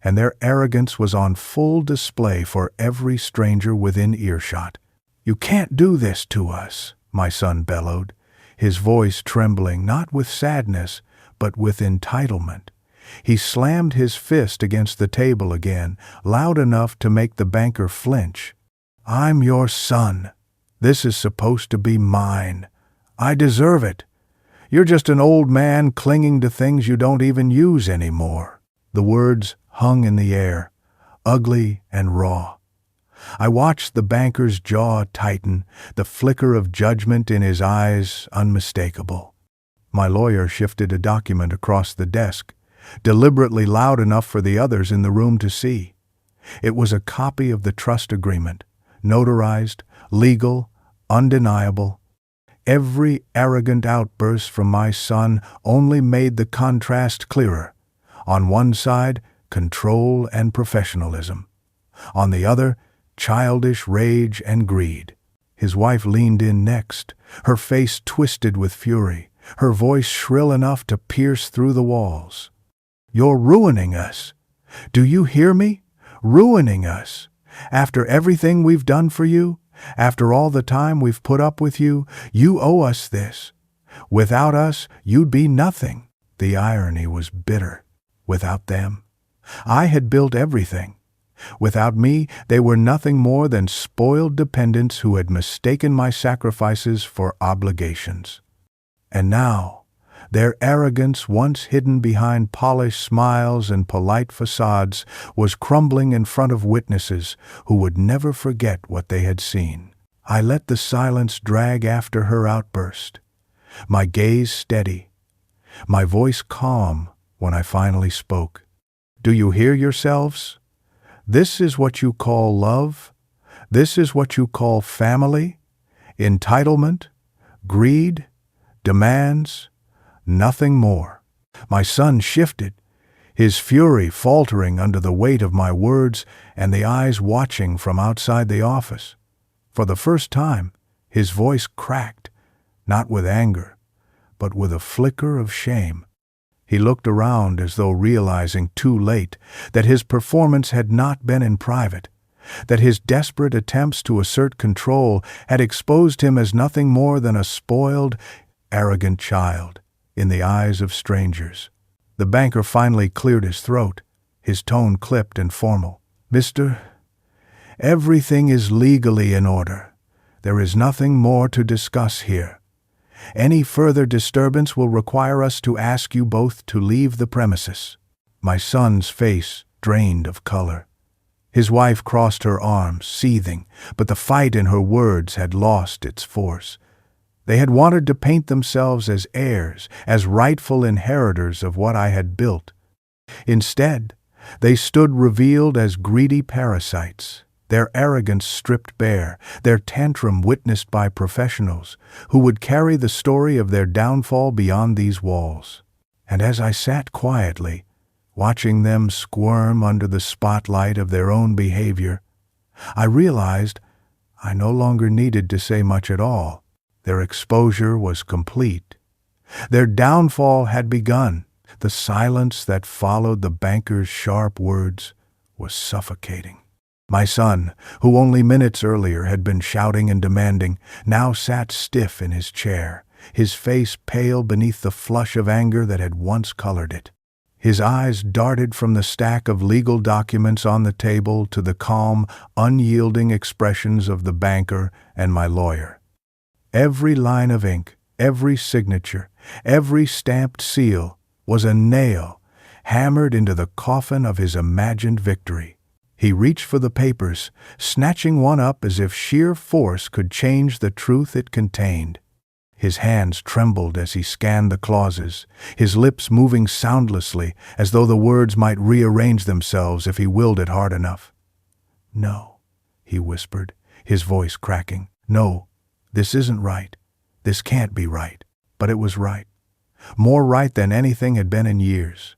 and their arrogance was on full display for every stranger within earshot. "You can't do this to us," my son bellowed, his voice trembling not with sadness, but with entitlement. He slammed his fist against the table again, loud enough to make the banker flinch. "I'm your son. This is supposed to be mine. I deserve it. You're just an old man clinging to things you don't even use anymore." The words hung in the air, ugly and raw. I watched the banker's jaw tighten, the flicker of judgment in his eyes unmistakable. My lawyer shifted a document across the desk, deliberately loud enough for the others in the room to see. It was a copy of the trust agreement, notarized, legal, undeniable. Every arrogant outburst from my son only made the contrast clearer. On one side, control and professionalism. On the other, childish rage and greed. His wife leaned in next, her face twisted with fury, her voice shrill enough to pierce through the walls. "You're ruining us. Do you hear me? Ruining us. After everything we've done for you, after all the time we've put up with you, you owe us this. Without us, you'd be nothing." The irony was bitter. Without them, I had built everything. Without me, they were nothing more than spoiled dependents who had mistaken my sacrifices for obligations. And now, their arrogance, once hidden behind polished smiles and polite facades, was crumbling in front of witnesses who would never forget what they had seen. I let the silence drag after her outburst, my gaze steady, my voice calm when I finally spoke. "Do you hear yourselves? This is what you call love? This is what you call family? Entitlement? Greed? Demands? Nothing more." My son shifted, his fury faltering under the weight of my words and the eyes watching from outside the office. For the first time, his voice cracked, not with anger, but with a flicker of shame. He looked around as though realizing too late that his performance had not been in private, that his desperate attempts to assert control had exposed him as nothing more than a spoiled, arrogant child in the eyes of strangers. The banker finally cleared his throat, his tone clipped and formal. "Mr. Everything is legally in order. There is nothing more to discuss here. Any further disturbance will require us to ask you both to leave the premises." My son's face drained of color. His wife crossed her arms, seething, but the fight in her words had lost its force. They had wanted to paint themselves as heirs, as rightful inheritors of what I had built. Instead, they stood revealed as greedy parasites, their arrogance stripped bare, their tantrum witnessed by professionals who would carry the story of their downfall beyond these walls. And as I sat quietly, watching them squirm under the spotlight of their own behavior, I realized I no longer needed to say much at all. Their exposure was complete. Their downfall had begun. The silence that followed the banker's sharp words was suffocating. My son, who only minutes earlier had been shouting and demanding, now sat stiff in his chair, his face pale beneath the flush of anger that had once colored it. His eyes darted from the stack of legal documents on the table to the calm, unyielding expressions of the banker and my lawyer. Every line of ink, every signature, every stamped seal was a nail hammered into the coffin of his imagined victory. He reached for the papers, snatching one up as if sheer force could change the truth it contained. His hands trembled as he scanned the clauses, his lips moving soundlessly as though the words might rearrange themselves if he willed it hard enough. "No," he whispered, his voice cracking. "No, this isn't right. This can't be right." But it was right. More right than anything had been in years.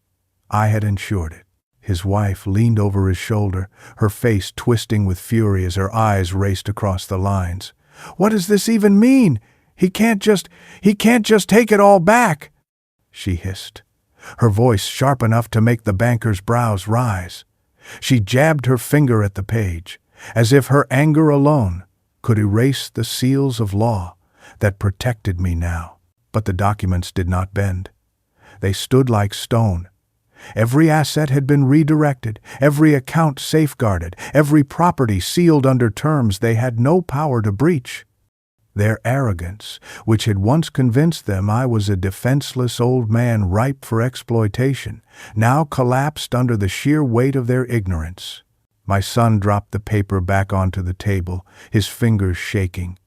I had ensured it. His wife leaned over his shoulder, her face twisting with fury as her eyes raced across the lines. "What does this even mean? He can't just take it all back," she hissed, her voice sharp enough to make the banker's brows rise. She jabbed her finger at the page, as if her anger alone could erase the seals of law that protected me now. But the documents did not bend. They stood like stone. Every asset had been redirected, every account safeguarded, every property sealed under terms they had no power to breach. Their arrogance, which had once convinced them I was a defenseless old man ripe for exploitation, now collapsed under the sheer weight of their ignorance. My son dropped the paper back onto the table, his fingers shaking.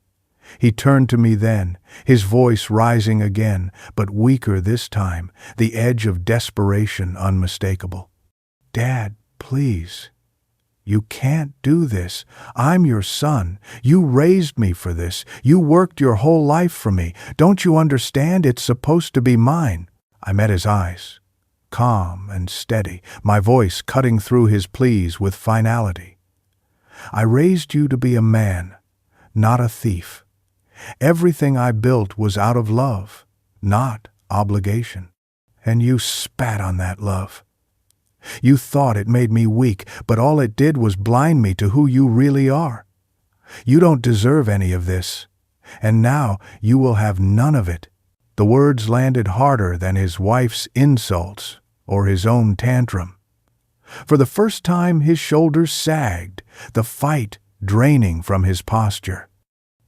He turned to me then, his voice rising again, but weaker this time, the edge of desperation unmistakable. "Dad, please. You can't do this. I'm your son. You raised me for this. You worked your whole life for me. Don't you understand? It's supposed to be mine." I met his eyes, calm and steady, my voice cutting through his pleas with finality. "I raised you to be a man, not a thief. Everything I built was out of love, not obligation. And you spat on that love. You thought it made me weak, but all it did was blind me to who you really are. You don't deserve any of this, and now you will have none of it." The words landed harder than his wife's insults or his own tantrum. For the first time, his shoulders sagged, the fight draining from his posture.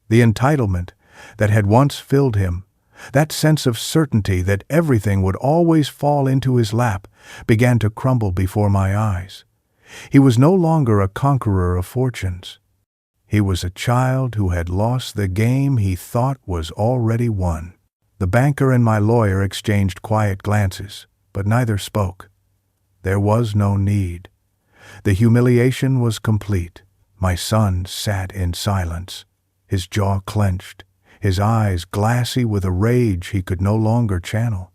The entitlement that had once filled him, that sense of certainty that everything would always fall into his lap, began to crumble before my eyes. He was no longer a conqueror of fortunes. He was a child who had lost the game he thought was already won. The banker and my lawyer exchanged quiet glances, but neither spoke. There was no need. The humiliation was complete. My son sat in silence, his jaw clenched, his eyes glassy with a rage he could no longer channel.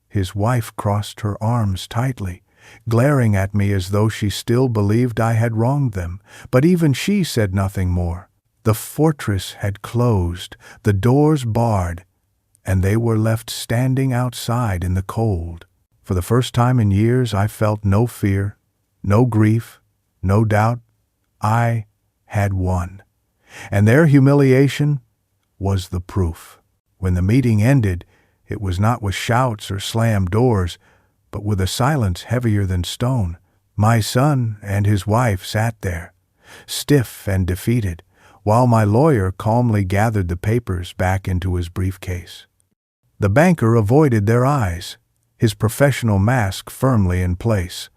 His wife crossed her arms tightly, glaring at me as though she still believed I had wronged them, but even she said nothing more. The fortress had closed, the doors barred, and they were left standing outside in the cold. For the first time in years, I felt no fear, no grief, no doubt. I had won. And their humiliation was the proof. When the meeting ended, it was not with shouts or slammed doors, but with a silence heavier than stone. My son and his wife sat there, stiff and defeated, while my lawyer calmly gathered the papers back into his briefcase. The banker avoided their eyes, his professional mask firmly in place,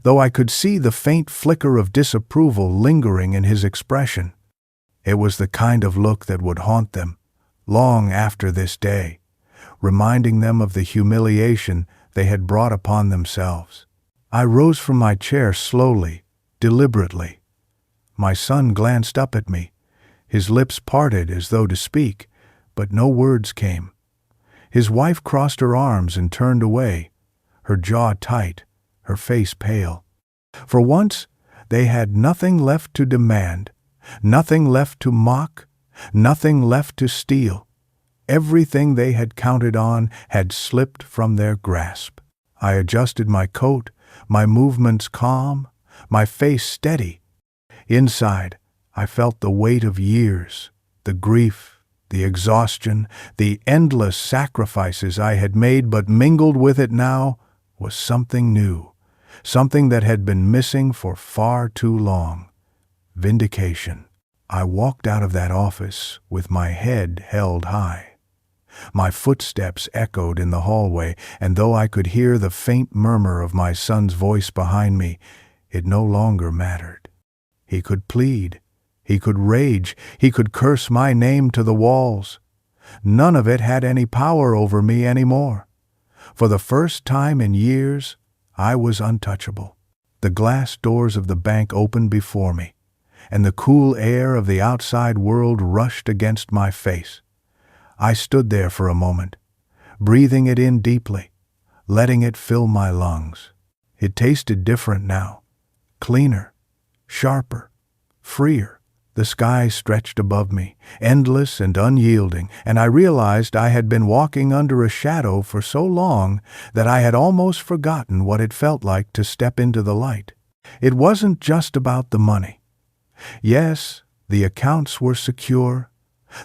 though I could see the faint flicker of disapproval lingering in his expression. It was the kind of look that would haunt them long after this day, reminding them of the humiliation they had brought upon themselves. I rose from my chair slowly, deliberately. My son glanced up at me, his lips parted as though to speak, but no words came. His wife crossed her arms and turned away, her jaw tight, her face pale. For once, they had nothing left to demand, nothing left to mock, nothing left to steal. Everything they had counted on had slipped from their grasp. I adjusted my coat, my movements calm, my face steady. Inside, I felt the weight of years, the grief, the exhaustion, the endless sacrifices I had made, but mingled with it now was something new, something that had been missing for far too long. Vindication. I walked out of that office with my head held high. My footsteps echoed in the hallway, and though I could hear the faint murmur of my son's voice behind me, it no longer mattered. He could plead, he could rage, he could curse my name to the walls. None of it had any power over me anymore. For the first time in years, I was untouchable. The glass doors of the bank opened before me, and the cool air of the outside world rushed against my face. I stood there for a moment, breathing it in deeply, letting it fill my lungs. It tasted different now, cleaner, sharper, freer. The sky stretched above me, endless and unyielding, and I realized I had been walking under a shadow for so long that I had almost forgotten what it felt like to step into the light. It wasn't just about the money. Yes, the accounts were secure,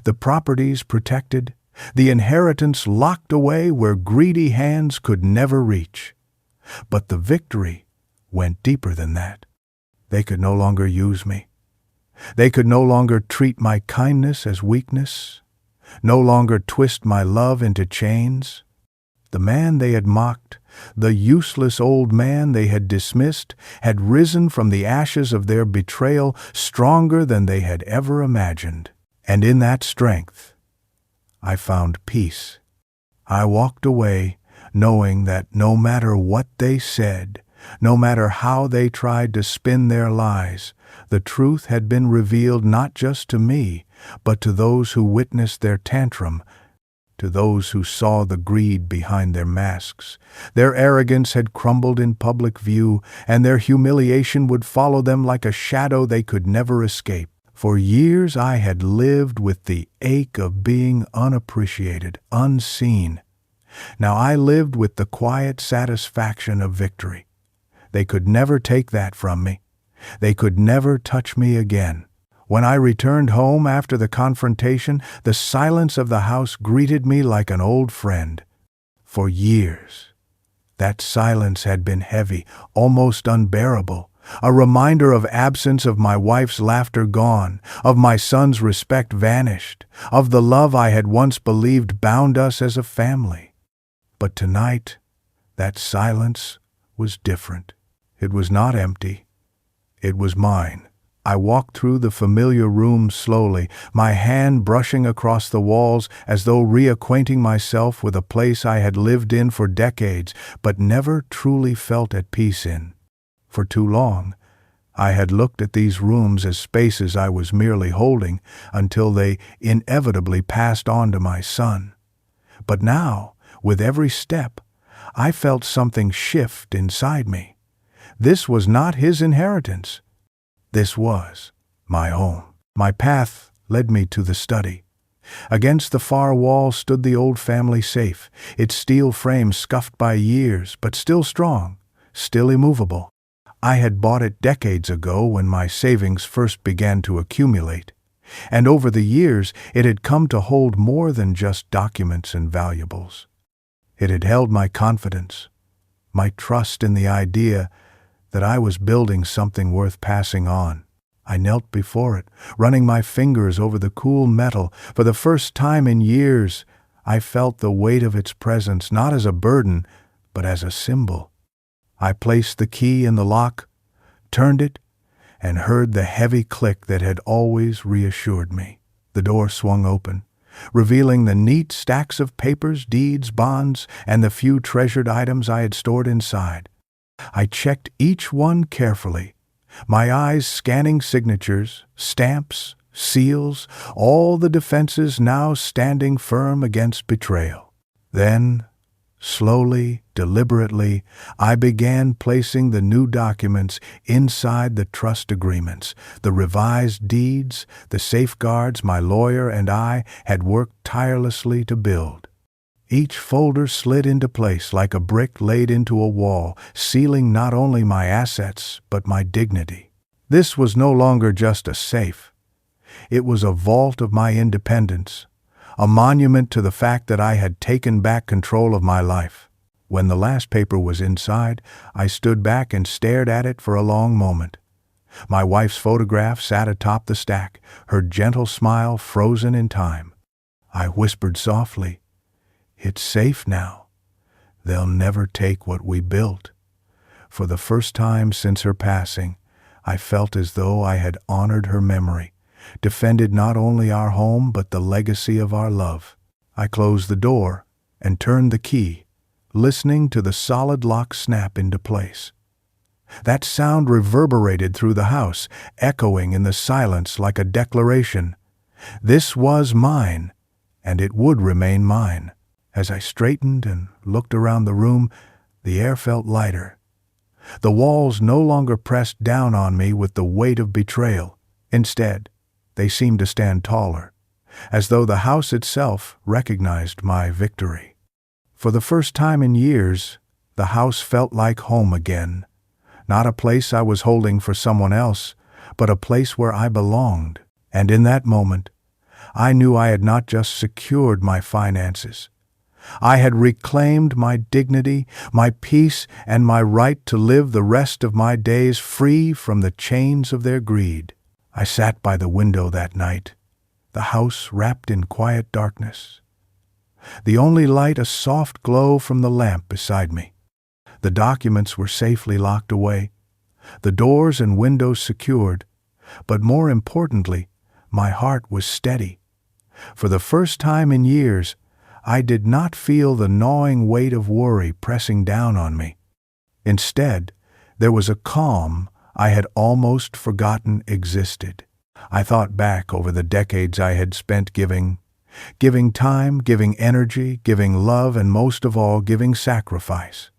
the properties protected, the inheritance locked away where greedy hands could never reach. But the victory went deeper than that. They could no longer use me. They could no longer treat my kindness as weakness, no longer twist my love into chains. The man they had mocked, the useless old man they had dismissed, had risen from the ashes of their betrayal stronger than they had ever imagined. And in that strength, I found peace. I walked away knowing that no matter what they said, no matter how they tried to spin their lies, the truth had been revealed not just to me, but to those who witnessed their tantrum, to those who saw the greed behind their masks. Their arrogance had crumbled in public view, and their humiliation would follow them like a shadow they could never escape. For years I had lived with the ache of being unappreciated, unseen. Now I lived with the quiet satisfaction of victory. They could never take that from me. They could never touch me again. When I returned home after the confrontation, the silence of the house greeted me like an old friend. For years, that silence had been heavy, almost unbearable, a reminder of absence, of my wife's laughter gone, of my son's respect vanished, of the love I had once believed bound us as a family. But tonight, that silence was different. It was not empty. It was mine. I walked through the familiar room slowly, my hand brushing across the walls as though reacquainting myself with a place I had lived in for decades, but never truly felt at peace in. For too long, I had looked at these rooms as spaces I was merely holding until they inevitably passed on to my son. But now, with every step, I felt something shift inside me. This was not his inheritance. This was my home. My path led me to the study. Against the far wall stood the old family safe, its steel frame scuffed by years, but still strong, still immovable. I had bought it decades ago when my savings first began to accumulate, and over the years it had come to hold more than just documents and valuables. It had held my confidence, my trust in the idea that I was building something worth passing on. I knelt before it, running my fingers over the cool metal. For the first time in years, I felt the weight of its presence, not as a burden, but as a symbol. I placed the key in the lock, turned it, and heard the heavy click that had always reassured me. The door swung open, revealing the neat stacks of papers, deeds, bonds, and the few treasured items I had stored inside. I checked each one carefully, my eyes scanning signatures, stamps, seals, all the defenses now standing firm against betrayal. Then, slowly, deliberately, I began placing the new documents inside the trust agreements, the revised deeds, the safeguards my lawyer and I had worked tirelessly to build. Each folder slid into place like a brick laid into a wall, sealing not only my assets, but my dignity. This was no longer just a safe. It was a vault of my independence, a monument to the fact that I had taken back control of my life. When the last paper was inside, I stood back and stared at it for a long moment. My wife's photograph sat atop the stack, her gentle smile frozen in time. I whispered softly, "It's safe now. They'll never take what we built." For the first time since her passing, I felt as though I had honored her memory, defended not only our home but the legacy of our love. I closed the door and turned the key, listening to the solid lock snap into place. That sound reverberated through the house, echoing in the silence like a declaration. This was mine, and it would remain mine. As I straightened and looked around the room, the air felt lighter. The walls no longer pressed down on me with the weight of betrayal. Instead, they seemed to stand taller, as though the house itself recognized my victory. For the first time in years, the house felt like home again, not a place I was holding for someone else, but a place where I belonged. And in that moment, I knew I had not just secured my finances. I had reclaimed my dignity, my peace, and my right to live the rest of my days free from the chains of their greed. I sat by the window that night, the house wrapped in quiet darkness. The only light a soft glow from the lamp beside me. The documents were safely locked away, the doors and windows secured, but more importantly, my heart was steady. For the first time in years, I did not feel the gnawing weight of worry pressing down on me. Instead, there was a calm I had almost forgotten existed. I thought back over the decades I had spent giving time, giving energy, giving love, and most of all, giving sacrifice.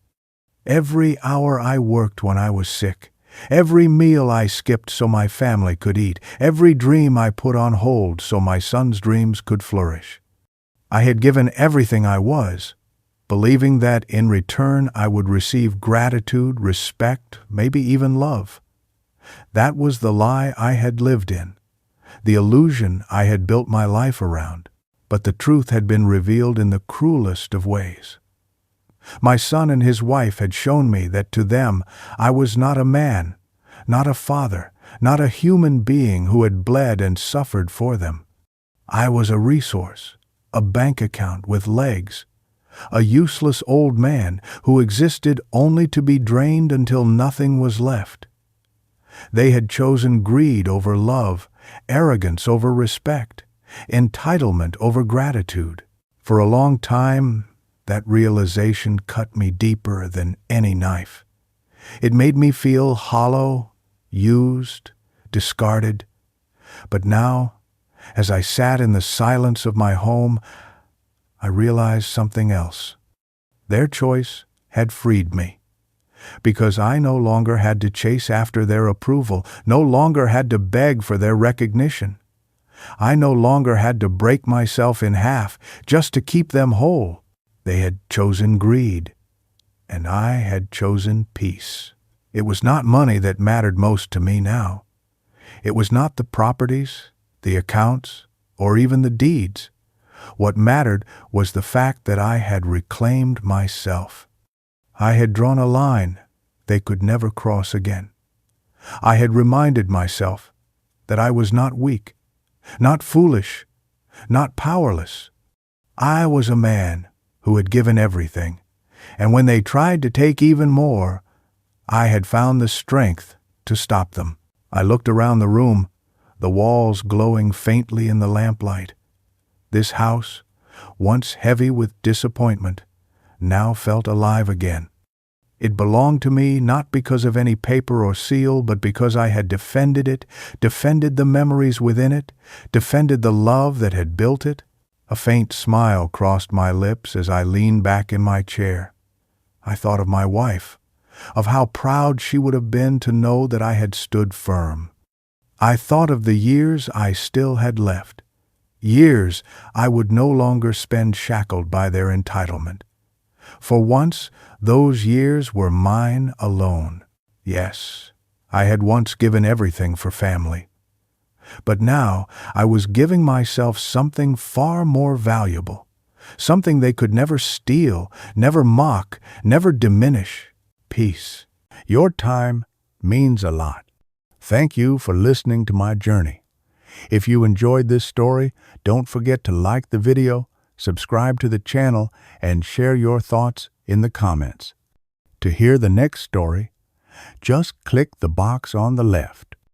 Every hour I worked when I was sick, every meal I skipped so my family could eat, every dream I put on hold so my son's dreams could flourish. I had given everything I was, believing that in return I would receive gratitude, respect, maybe even love. That was the lie I had lived in. the illusion I had built my life around. But the truth had been revealed in the cruelest of ways. My son and his wife had shown me that to them I was not a man, not a father, not a human being who had bled and suffered for them. I was a resource, a bank account with legs, a useless old man who existed only to be drained until nothing was left. They had chosen greed over love, arrogance over respect, entitlement over gratitude. For a long time, that realization cut me deeper than any knife. It made me feel hollow, used, discarded. But now, as I sat in the silence of my home, I realized something else. Their choice had freed me, because I no longer had to chase after their approval, no longer had to beg for their recognition. I no longer had to break myself in half just to keep them whole. They had chosen greed, and I had chosen peace. It was not money that mattered most to me now. It was not the properties, the accounts, or even the deeds. What mattered was the fact that I had reclaimed myself. I had drawn a line they could never cross again. I had reminded myself that I was not weak, not foolish, not powerless. I was a man who had given everything, and when they tried to take even more, I had found the strength to stop them. I looked around the room, the walls glowing faintly in the lamplight. This house, once heavy with disappointment, now felt alive again. It belonged to me not because of any paper or seal, but because I had defended it, defended the memories within it, defended the love that had built it. A faint smile crossed my lips as I leaned back in my chair. I thought of my wife, of how proud she would have been to know that I had stood firm. I thought of the years I still had left, years I would no longer spend shackled by their entitlement. For once, those years were mine alone. Yes, I had once given everything for family. But now I was giving myself something far more valuable, something they could never steal, never mock, never diminish: peace. Your time means a lot. Thank you for listening to my journey. If you enjoyed this story, don't forget to like the video, subscribe to the channel, and share your thoughts in the comments. To hear the next story, just click the box on the left.